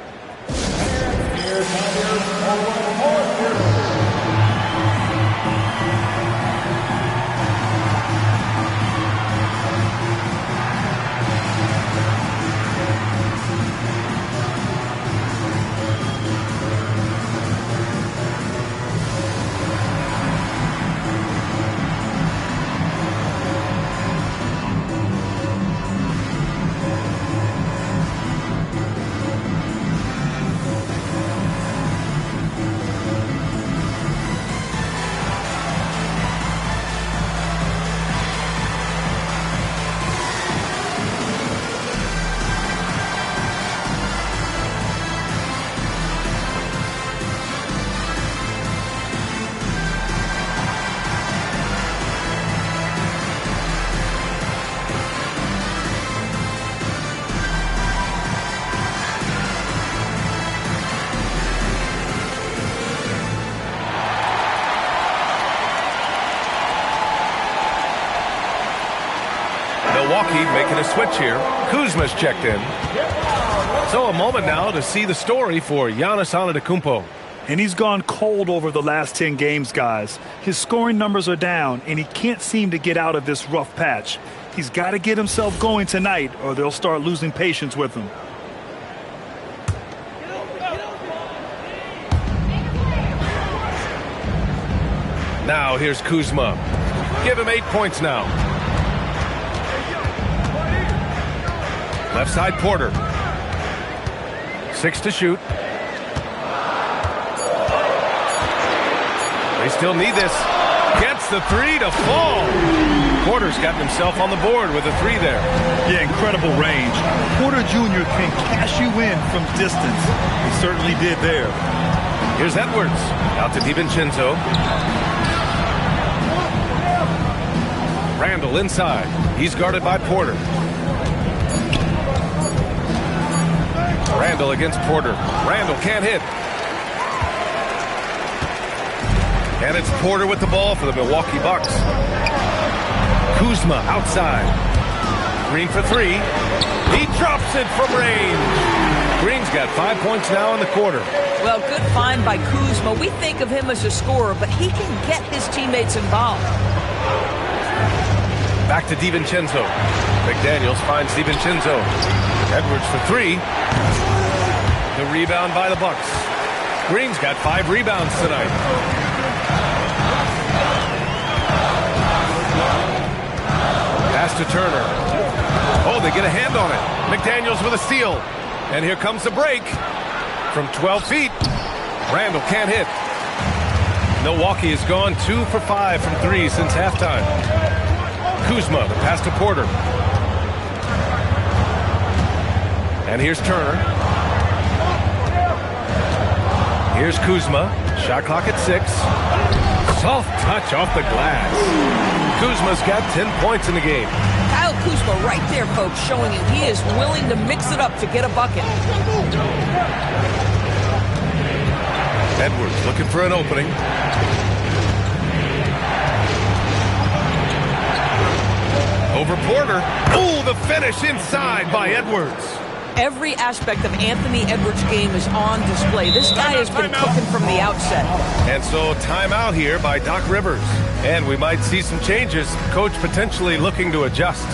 Milwaukee making a switch here. Kuzma's checked in. So a moment now to see the story for Giannis Antetokounmpo. And he's gone cold over the last 10 games, guys. His scoring numbers are down, and he can't seem to get out of this rough patch. He's got to get himself going tonight, or they'll start losing patience with him. Now here's Kuzma. Give him 8 points now. Left side Porter. 6 to shoot. They still need this. Gets the 3 to fall. Porter's gotten himself on the board with a 3 there. Yeah, incredible range. Porter Jr. can cash you in from distance. He certainly did there. Here's Edwards. Out to DiVincenzo. Randall inside. He's guarded by Porter. Randall against Porter. Randall can't hit. And it's Porter with the ball for the Milwaukee Bucks. Kuzma outside. Green for 3. He drops it from range. Green's got 5 points now in the quarter. Well, good find by Kuzma. We think of him as a scorer, but he can get his teammates involved. Back to DiVincenzo. McDaniels finds DiVincenzo. Edwards for 3. The rebound by the Bucks. Green's got 5 rebounds tonight. Pass to Turner. Oh, they get a hand on it. McDaniels with a steal. And here comes the break. From 12 feet. Randall can't hit. Milwaukee has gone 2 for 5 from 3 since halftime. Kuzma, the pass to Porter. And here's Turner. Here's Kuzma. Shot clock at 6. Soft touch off the glass. Kuzma's got 10 points in the game. Kyle Kuzma right there, folks, showing you he is willing to mix it up to get a bucket. Edwards looking for an opening. Over Porter. Ooh, the finish inside by Edwards. Every aspect of Anthony Edwards' game is on display. This guy has been cooking from the outset. And so timeout here by Doc Rivers. And we might see some changes. Coach potentially looking to adjust.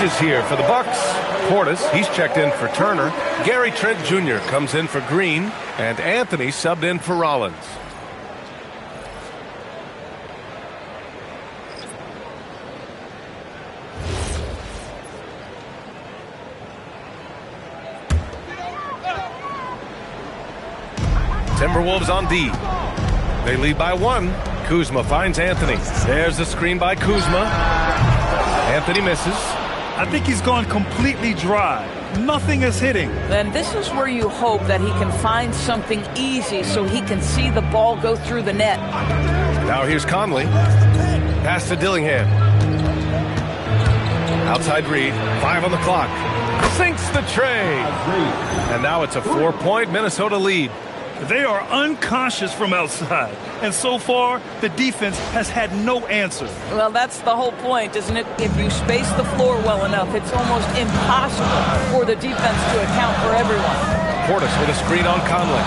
changes here for the Bucks. Portis, he's checked in for Turner. Gary Trent Jr. comes in for Green. And Anthony subbed in for Rollins. Timberwolves on D. They lead by 1. Kuzma finds Anthony. There's the screen by Kuzma. Anthony misses. I think he's gone completely dry. Nothing is hitting. Then this is where you hope that he can find something easy so he can see the ball go through the net. Now here's Conley. Pass to Dillingham. Outside Reed. 5 on the clock. Sinks the tray. And now it's a 4-point Minnesota lead. They are unconscious from outside. And so far, the defense has had no answer. Well, that's the whole point, isn't it? If you space the floor well enough, it's almost impossible for the defense to account for everyone. Portis with a screen on Conley.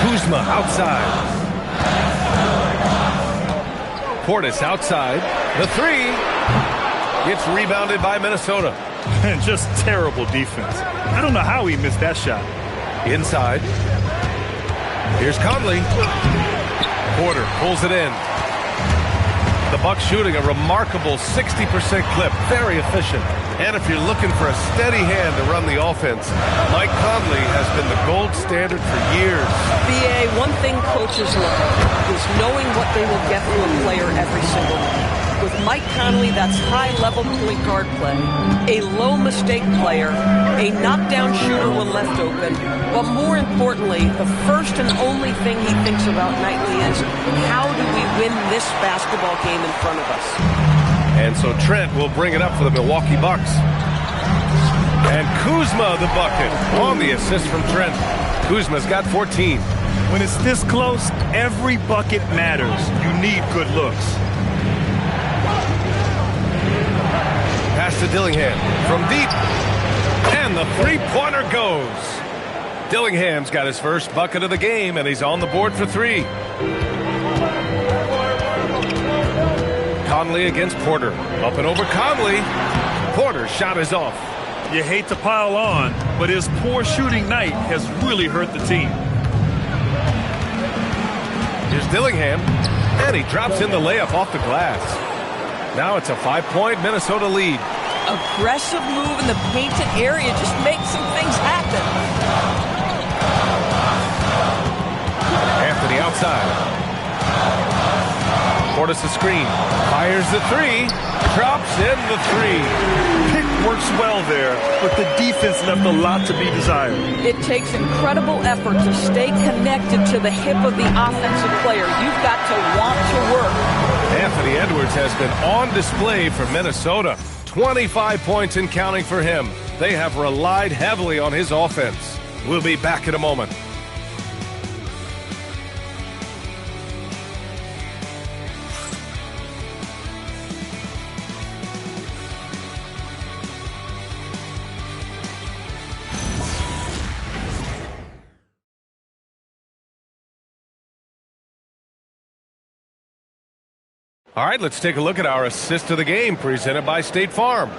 Kuzma outside. Portis outside. The 3 gets rebounded by Minnesota. And just terrible defense. I don't know how he missed that shot. Inside. Here's Conley. Porter pulls it in. The Bucks shooting a remarkable 60% clip. Very efficient. And if you're looking for a steady hand to run the offense, Mike Conley has been the gold standard for years. BA, one thing coaches look at is knowing what they will get from a player every single night. With Mike Conley, that's high-level point guard play, a low-mistake player, a knockdown shooter when left open, but more importantly, the first and only thing he thinks about nightly is, how do we win this basketball game in front of us? And so Trent will bring it up for the Milwaukee Bucks. And Kuzma the bucket on the assist from Trent. Kuzma's got 14. When it's this close, every bucket matters. You need good looks. Pass to Dillingham from deep. And the three-pointer goes. Dillingham's got his first bucket of the game, and he's on the board for 3. Conley against Porter. Up and over Conley. Porter's shot is off. You hate to pile on, but his poor shooting night has really hurt the team. Here's Dillingham. And he drops in the layup off the glass. Now it's a 5-point Minnesota lead. Aggressive move in the painted area just makes some things happen. Anthony outside. Portis the screen. Fires the 3. Drops in the 3. Pick works well there, but the defense left a lot to be desired. It takes incredible effort to stay connected to the hip of the offensive player. You've got to want to work. Anthony Edwards has been on display for Minnesota. 25 points and counting for him. They have relied heavily on his offense. We'll be back in a moment. All right, let's take a look at our assist of the game presented by State Farm.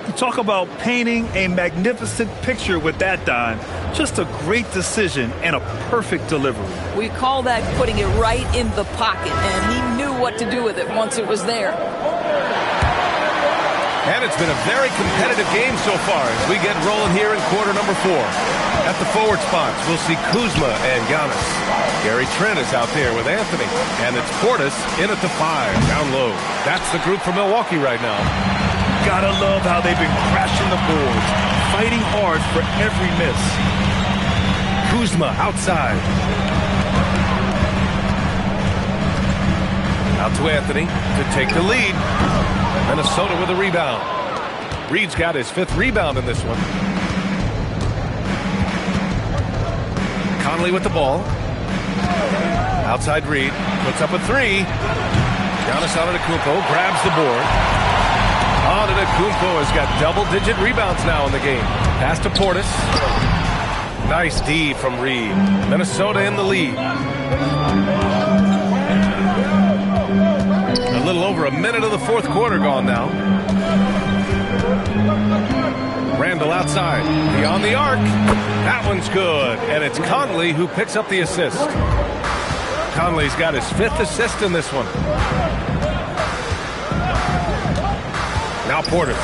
You talk about painting a magnificent picture with that dime. Just a great decision and a perfect delivery. We call that putting it right in the pocket, and he knew what to do with it once it was there. And it's been a very competitive game so far as we get rolling here in quarter number 4. At the forward spots, we'll see Kuzma and Giannis. Gary Trent is out there with Anthony. And it's Portis in at the 5, down low. That's the group for Milwaukee right now. Gotta love how they've been crashing the boards, fighting hard for every miss. Kuzma outside. Out to Anthony to take the lead. Minnesota with a rebound. Reed's got his 5th rebound in this one. Conley with the ball. Outside Reed. Puts up a 3. Giannis Antetokounmpo grabs the board. Antetokounmpo has got double-digit rebounds now in the game. Pass to Portis. Nice D from Reed. Minnesota in the lead. A little over a minute of the fourth quarter gone now. Randall outside, beyond the arc. That one's good, and it's Conley who picks up the assist. Conley's got his 5th assist in this one. Now Portis.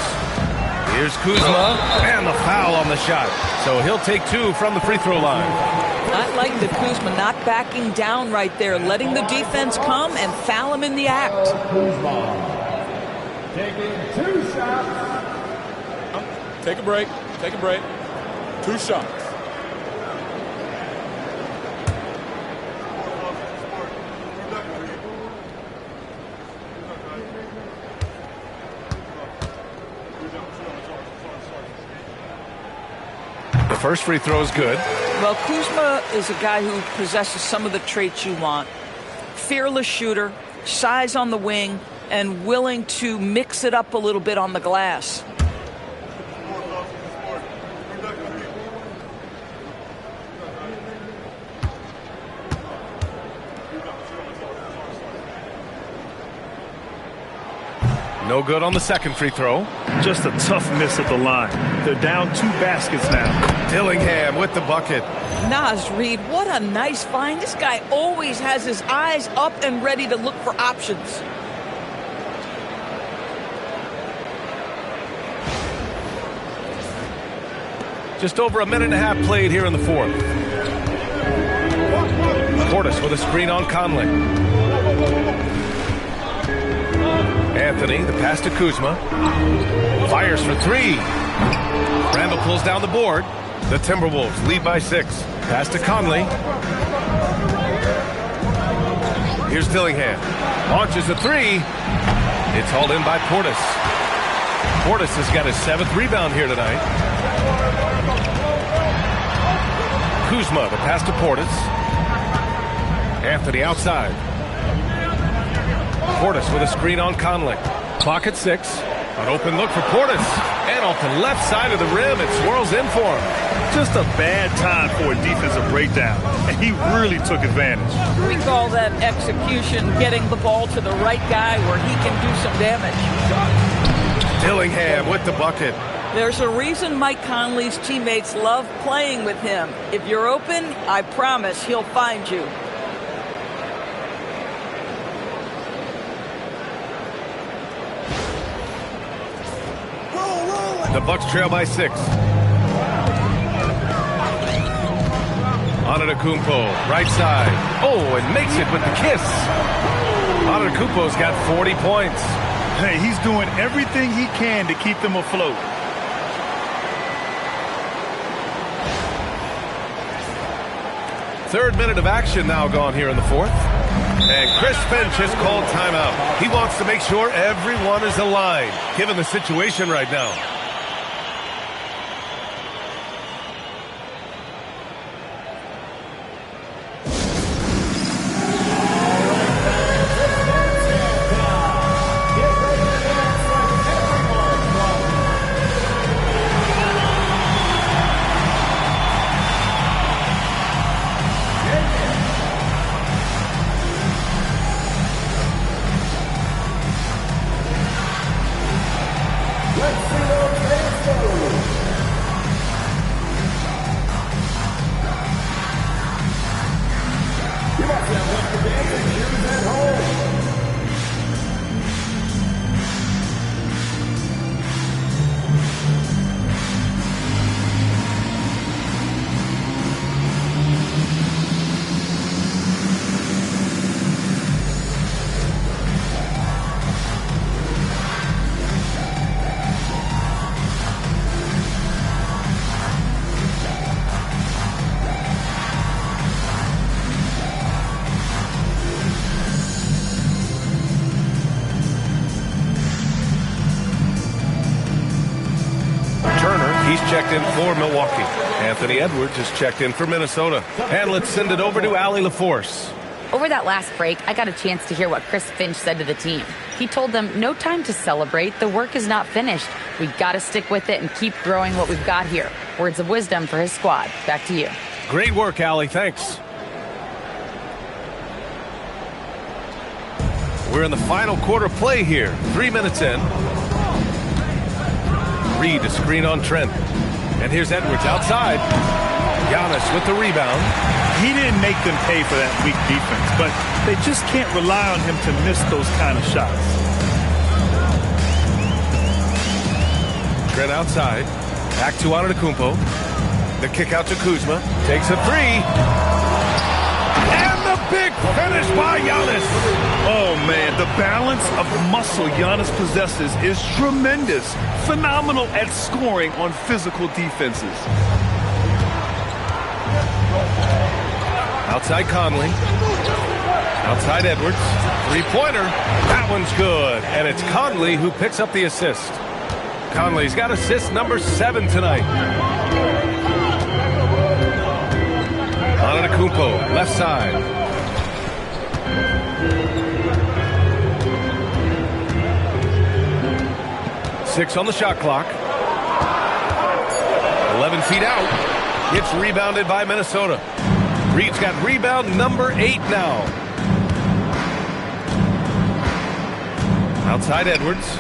Here's Kuzma, and the foul on the shot. So he'll take 2 from the free throw line. I like the Kuzma not backing down right there, letting the defense come and foul him in the act. Taking 2 shots. Take a break. Take a break. 2 shots. The first free throw is good. Well, Kuzma is a guy who possesses some of the traits you want. Fearless shooter, size on the wing, and willing to mix it up a little bit on the glass. No good on the second free throw. Just a tough miss at the line. They're down 2 baskets now. Dillingham with the bucket. Naz Reid, what a nice find. This guy always has his eyes up and ready to look for options. Just over a minute and a half played here in the fourth. Portis with a screen on Conley. Anthony, the pass to Kuzma. Fires for 3. Randall pulls down the board. The Timberwolves lead by 6. Pass to Conley. Here's Dillingham. Launches a 3. It's hauled in by Portis. Portis has got his 7th rebound here tonight. Kuzma, the pass to Portis. Anthony outside. Portis with a screen on Conley. Clock at 6. An open look for Portis. And off the left side of the rim, it swirls in for him. Just a bad time for a defensive breakdown. And he really took advantage. We call that execution, getting the ball to the right guy where he can do some damage. Dillingham with the bucket. There's a reason Mike Conley's teammates love playing with him. If you're open, I promise he'll find you. The Bucks trail by 6. Antetokounmpo, right side. Oh, and makes it with the kiss. Antetokounmpo's got 40 points. Hey, he's doing everything he can to keep them afloat. Third minute of action now gone here in the fourth. And Chris Finch has called timeout. He wants to make sure everyone is aligned, given the situation right now. Checked in for Milwaukee. Anthony Edwards is checked in for Minnesota. And let's send it over to Allie LaForce. Over that last break, I got a chance to hear what Chris Finch said to the team. He told them, no time to celebrate. The work is not finished. We got to stick with it and keep growing what we've got here. Words of wisdom for his squad. Back to you. Great work, Allie. Thanks. We're in the final quarter play here. 3 minutes in. Reed, a screen on Trent. And here's Edwards outside. Giannis with the rebound. He didn't make them pay for that weak defense, but they just can't rely on him to miss those kind of shots. Trent outside. Back to Antetokounmpo. The kick out to Kuzma. Takes a three. And the big finish by Giannis. Oh, man, the balance of muscle Giannis possesses is tremendous. Phenomenal at scoring on physical defenses. Outside Conley. Outside Edwards. Three-pointer. That one's good. And it's Conley who picks up the assist. Conley's got assist number 7 tonight. Antetokounmpo, left side. Six on the shot clock. 11 feet out. It's rebounded by Minnesota. Reed's got rebound number 8 now. Outside Edwards.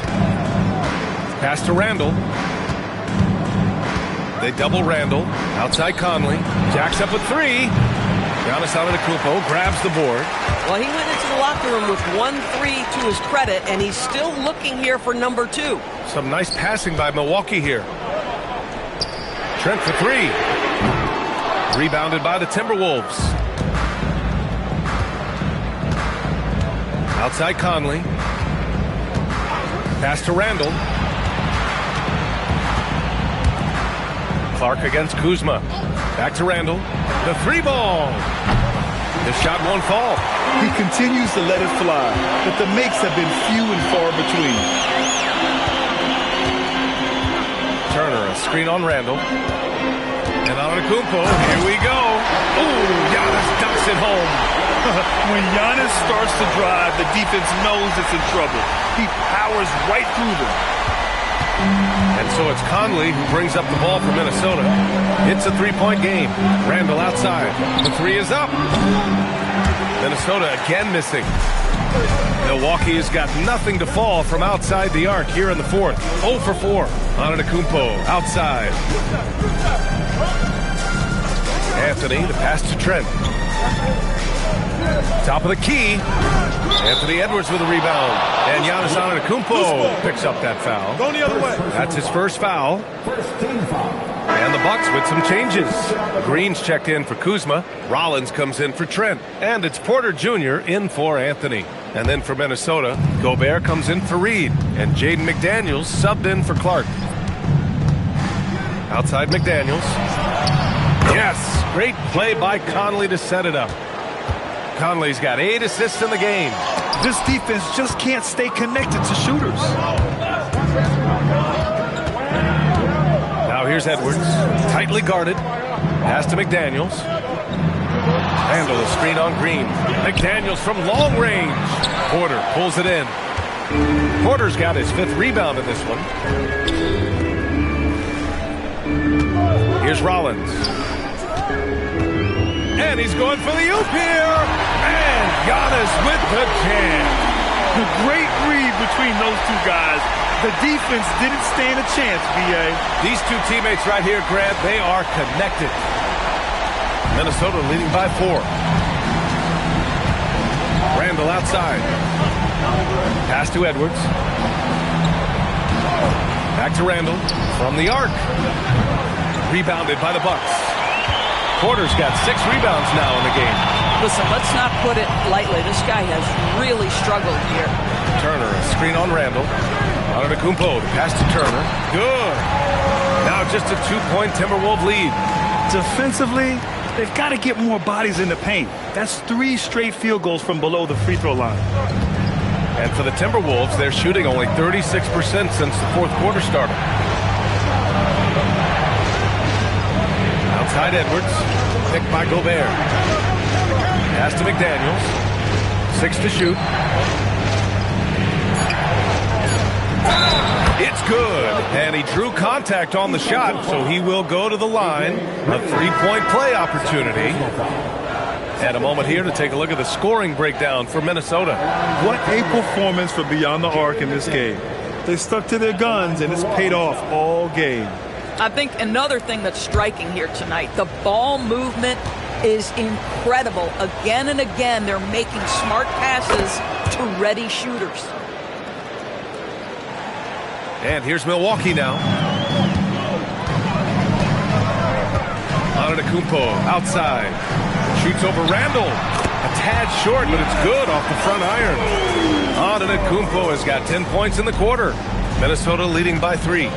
Pass to Randall. They double Randall. Outside Conley. Jacks up with 3. Giannis Antetokounmpo grabs the board. Well, he went into the locker room with 1-3 to his credit, and he's still looking here for number 2. Some nice passing by Milwaukee here. Trent for 3. Rebounded by the Timberwolves. Outside Conley. Pass to Randall. Clark against Kuzma. Back to Randall. The 3-ball. The shot won't fall. He continues to let it fly, but the makes have been few and far between. Turner, a screen on Randall. And Antetokounmpo, here we go. Ooh, Giannis dumps it home. When Giannis starts to drive, the defense knows it's in trouble. He powers right through them. And so it's Conley who brings up the ball for Minnesota. It's a 3-point game. Randall outside. The 3 is up. Minnesota again missing. Milwaukee has got nothing to fall from outside the arc here in the 4th. 0 for 4. Antetokounmpo outside. Anthony, the pass to Trent. Top of the key. Anthony Edwards with a rebound. And Giannis Antetokounmpo picks up that foul. Going the other way. That's his first foul. And the Bucks with some changes. Green's checked in for Kuzma. Rollins comes in for Trent. And it's Porter Jr. in for Anthony. And then for Minnesota, Gobert comes in for Reed. And Jaden McDaniels subbed in for Clark. Outside McDaniels. Yes, great play by Conley to set it up. Conley's got 8 assists in the game. This defense just can't stay connected to shooters. Now here's Edwards, tightly guarded. Pass to McDaniels. Handle a screen on Green. McDaniels from long range. Porter pulls it in. Porter's got his 5th rebound in this one. Here's Rollins. And he's going for the oop here. And Giannis with the jam. The great read between those two guys. The defense didn't stand a chance, B.A. These two teammates right here, Grant, they are connected. Minnesota leading by 4. Randall outside. Pass to Edwards. Back to Randall from the arc. Rebounded by the Bucks. Porter's got 6 rebounds now in the game. Listen, let's not put it lightly. This guy has really struggled here. Turner, a screen on Randall. Antetokounmpo, the pass to Turner. Good. Now just a 2-point Timberwolves lead. Defensively, they've got to get more bodies in the paint. That's 3 straight field goals from below the free throw line. And for the Timberwolves, they're shooting only 36% since the 4th quarter started. Outside Edwards, picked by Gobert. Pass to McDaniels. 6 to shoot. It's good. And he drew contact on the shot, so he will go to the line. A 3-point play opportunity And a moment here to take a look at the scoring breakdown for Minnesota. What a performance for Beyond the Arc in this game. They stuck to their guns, and it's paid off all game. I think another thing that's striking here tonight, the ball movement is incredible. Again and again, they're making smart passes to ready shooters. And here's Milwaukee now. Antetokounmpo outside. Shoots over Randall. A tad short, but it's good off the front iron. Antetokounmpo has got 10 points in the quarter. Minnesota leading by 3.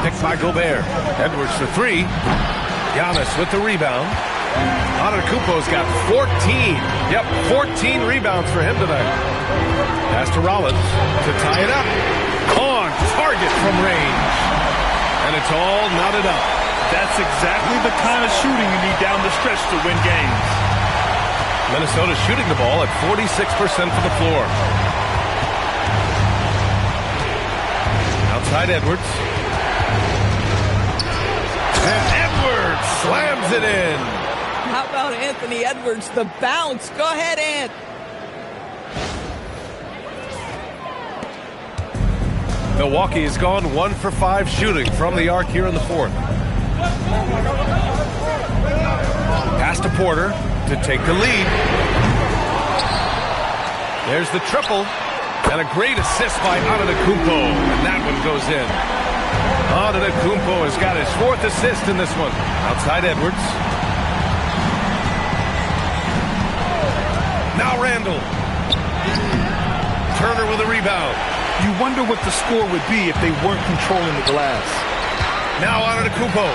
Picked by Gobert. Edwards for 3. Giannis with the rebound. Antetokounmpo's got 14. Yep, 14 rebounds for him tonight. Pass to Rollins to tie it up. On target from range. And it's all knotted up. That's exactly the kind of shooting you need down the stretch to win games. Minnesota shooting the ball at 46% for the floor. Outside Edwards. And Edwards slams it in. How about Anthony Edwards, the bounce? Go ahead, Ant. Milwaukee has gone 1 for 5 shooting from the arc here in the fourth. Pass to Porter to take the lead. There's the triple. And a great assist by Antetokounmpo. And that one goes in. Antetokounmpo has got his 4th assist in this one. Outside Edwards. Now Randall. Turner with a rebound. You wonder what the score would be if they weren't controlling the glass. Now Antetokounmpo.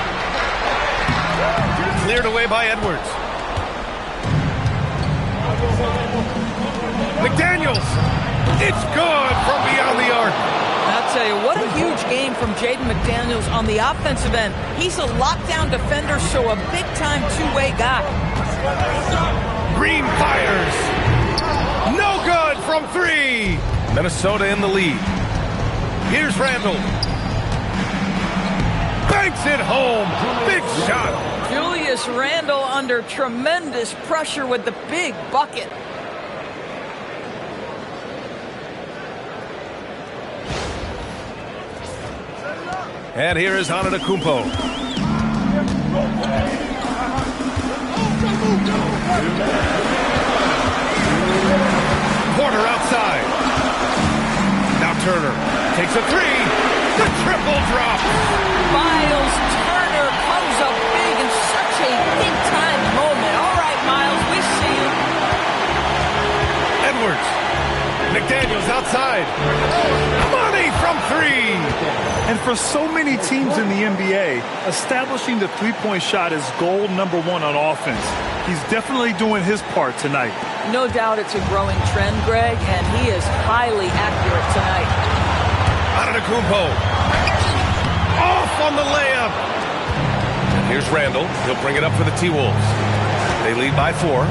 Cleared away by Edwards. McDaniels. It's good from beyond the arc. I'll tell you, what a huge game from Jaden McDaniels on the offensive end. He's a lockdown defender, so a big-time two-way guy. Green fires. No good from 3. Minnesota in the lead. Here's Randall. Banks it home. Big shot. Julius Randle under tremendous pressure with the big bucket. And here is Antetokounmpo. Porter outside. Now Turner takes a 3. The triple drop. Miles Turner comes up big in such a big-time moment. All right, Miles, we see you. Edwards. McDaniels outside. Money from 3. And for so many teams in the NBA, establishing the three-point shot is goal number 1 on offense. He's definitely doing his part tonight. No doubt it's a growing trend, Greg, and he is highly accurate tonight. Antetokounmpo. Off on the layup. And here's Randall. He'll bring it up for the T-Wolves. They lead by 4.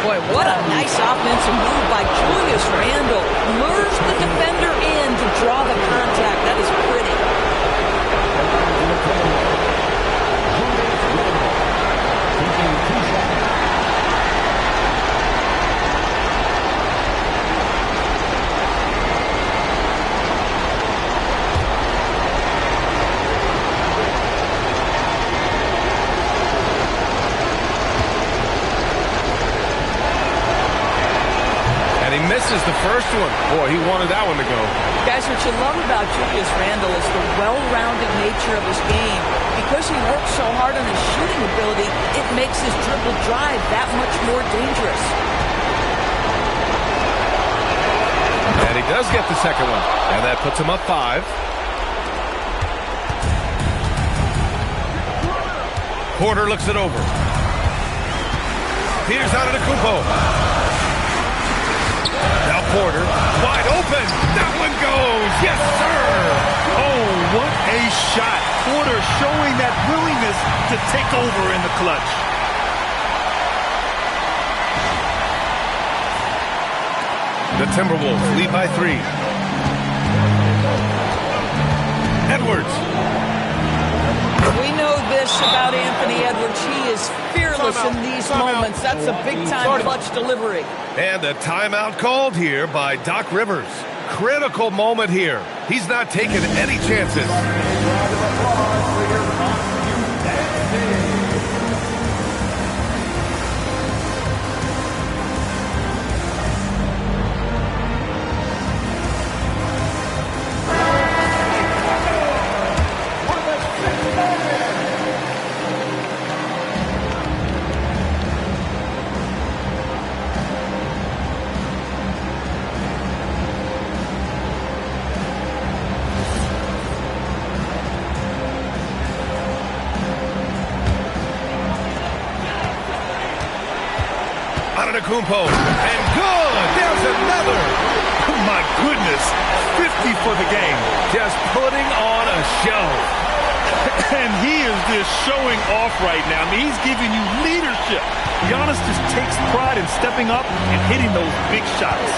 Boy, what a nice offensive move by Julius Randle. Lures the defender in to draw the contact. That is pretty. Misses the first one. Boy, he wanted that one to go. Guys, what you love about Julius Randle is the well-rounded nature of his game. Because he works so hard on his shooting ability, it makes his dribble drive that much more dangerous. And he does get the second one. And that puts him up 5. Porter looks it over. Here's Antetokounmpo. Now Porter, wide open. That one goes. Yes, sir. Oh, what a shot. Porter showing that willingness to take over in the clutch. Timberwolves lead by 3. Edwards. We know this about Anthony Edwards. He is fearless in these moments. That's a big-time clutch delivery. And a timeout called here by Doc Rivers. Critical moment here. He's not taking any chances. Kumpo, and good! There's another! Oh my goodness, 50 for the game. Just putting on a show. And he is just showing off right now. I mean, he's giving you leadership. Giannis just takes pride in stepping up and hitting those big shots.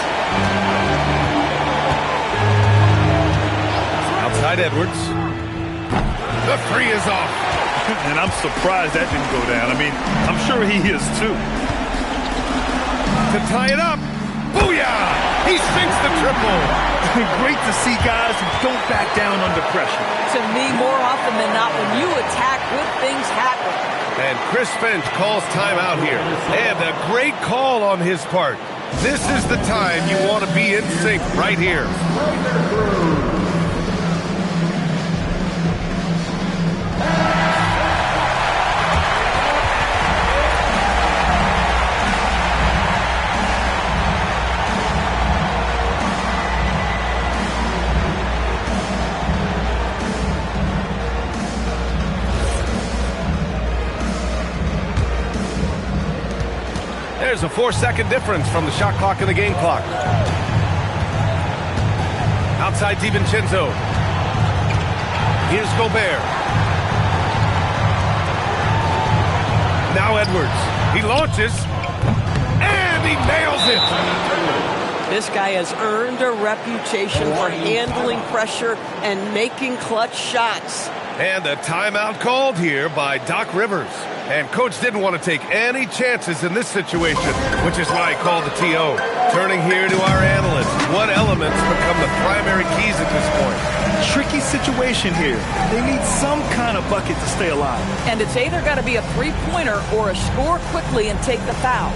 Outside Edwards. The 3 is off. And I'm surprised that didn't go down. I mean, I'm sure he is too. To tie it up. Booyah! He sinks the triple. Great to see guys who don't back down under pressure. To me, more often than not, when you attack, good things happen. And Chris Finch calls timeout here. And a great call on his part. This is the time you want to be in sync right here. There's a 4-second difference from the shot clock and the game clock. Outside DiVincenzo. Here's Gobert. Now Edwards. He launches. And he nails it. This guy has earned a reputation for handling pressure and making clutch shots. And a timeout called here by Doc Rivers. And Coach didn't want to take any chances in this situation, which is why he called the TO. Turning here to our analysts. What elements become the primary keys at this point? Tricky situation here. They need some kind of bucket to stay alive. And it's either got to be a three-pointer or a score quickly and take the foul.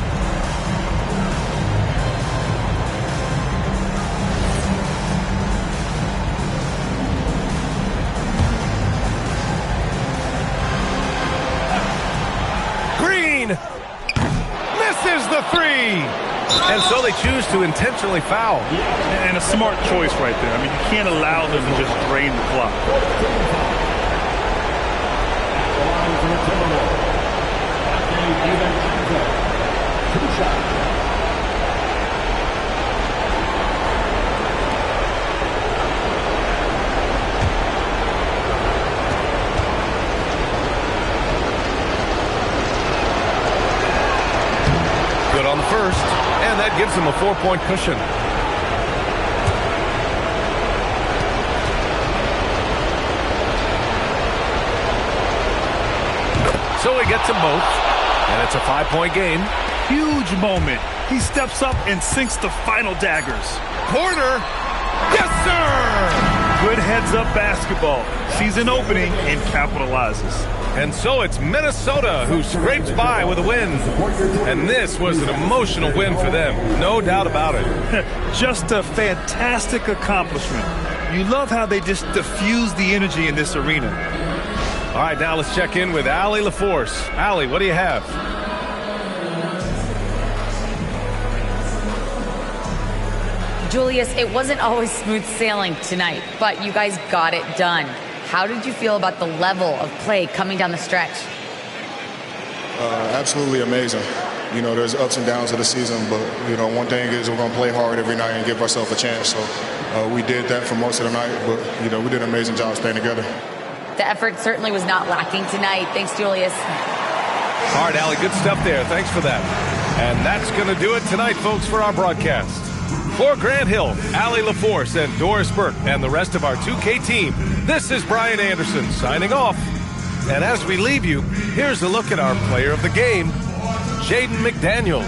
Misses the 3. And so they choose to intentionally foul. And a smart choice right there. I mean, you can't allow them to just drain the clock. Good on the first, and that gives him a 4-point cushion. So he gets them both, and it's a 5-point game. Huge moment. He steps up and sinks the final daggers. Porter, yes sir! Good heads-up basketball. Sees an opening and capitalizes. And so it's Minnesota who scrapes by with a win. And this was an emotional win for them, no doubt about it. Just a fantastic accomplishment. You love how they just diffuse the energy in this arena. All right, now let's check in with Allie LaForce. Allie, what do you have? Julius, it wasn't always smooth sailing tonight, but you guys got it done. How did you feel about the level of play coming down the stretch? Absolutely amazing. You know, there's ups and downs of the season, but, you know, one thing is we're going to play hard every night and give ourselves a chance. So we did that for most of the night, but, you know, we did an amazing job staying together. The effort certainly was not lacking tonight. Thanks, Julius. All right, Allie, good stuff there. Thanks for that. And that's going to do it tonight, folks, for our broadcast. For Grant Hill, Allie LaForce, and Doris Burke, and the rest of our 2K team, this is Brian Anderson signing off. And as we leave you, here's a look at our player of the game, Jaden McDaniels.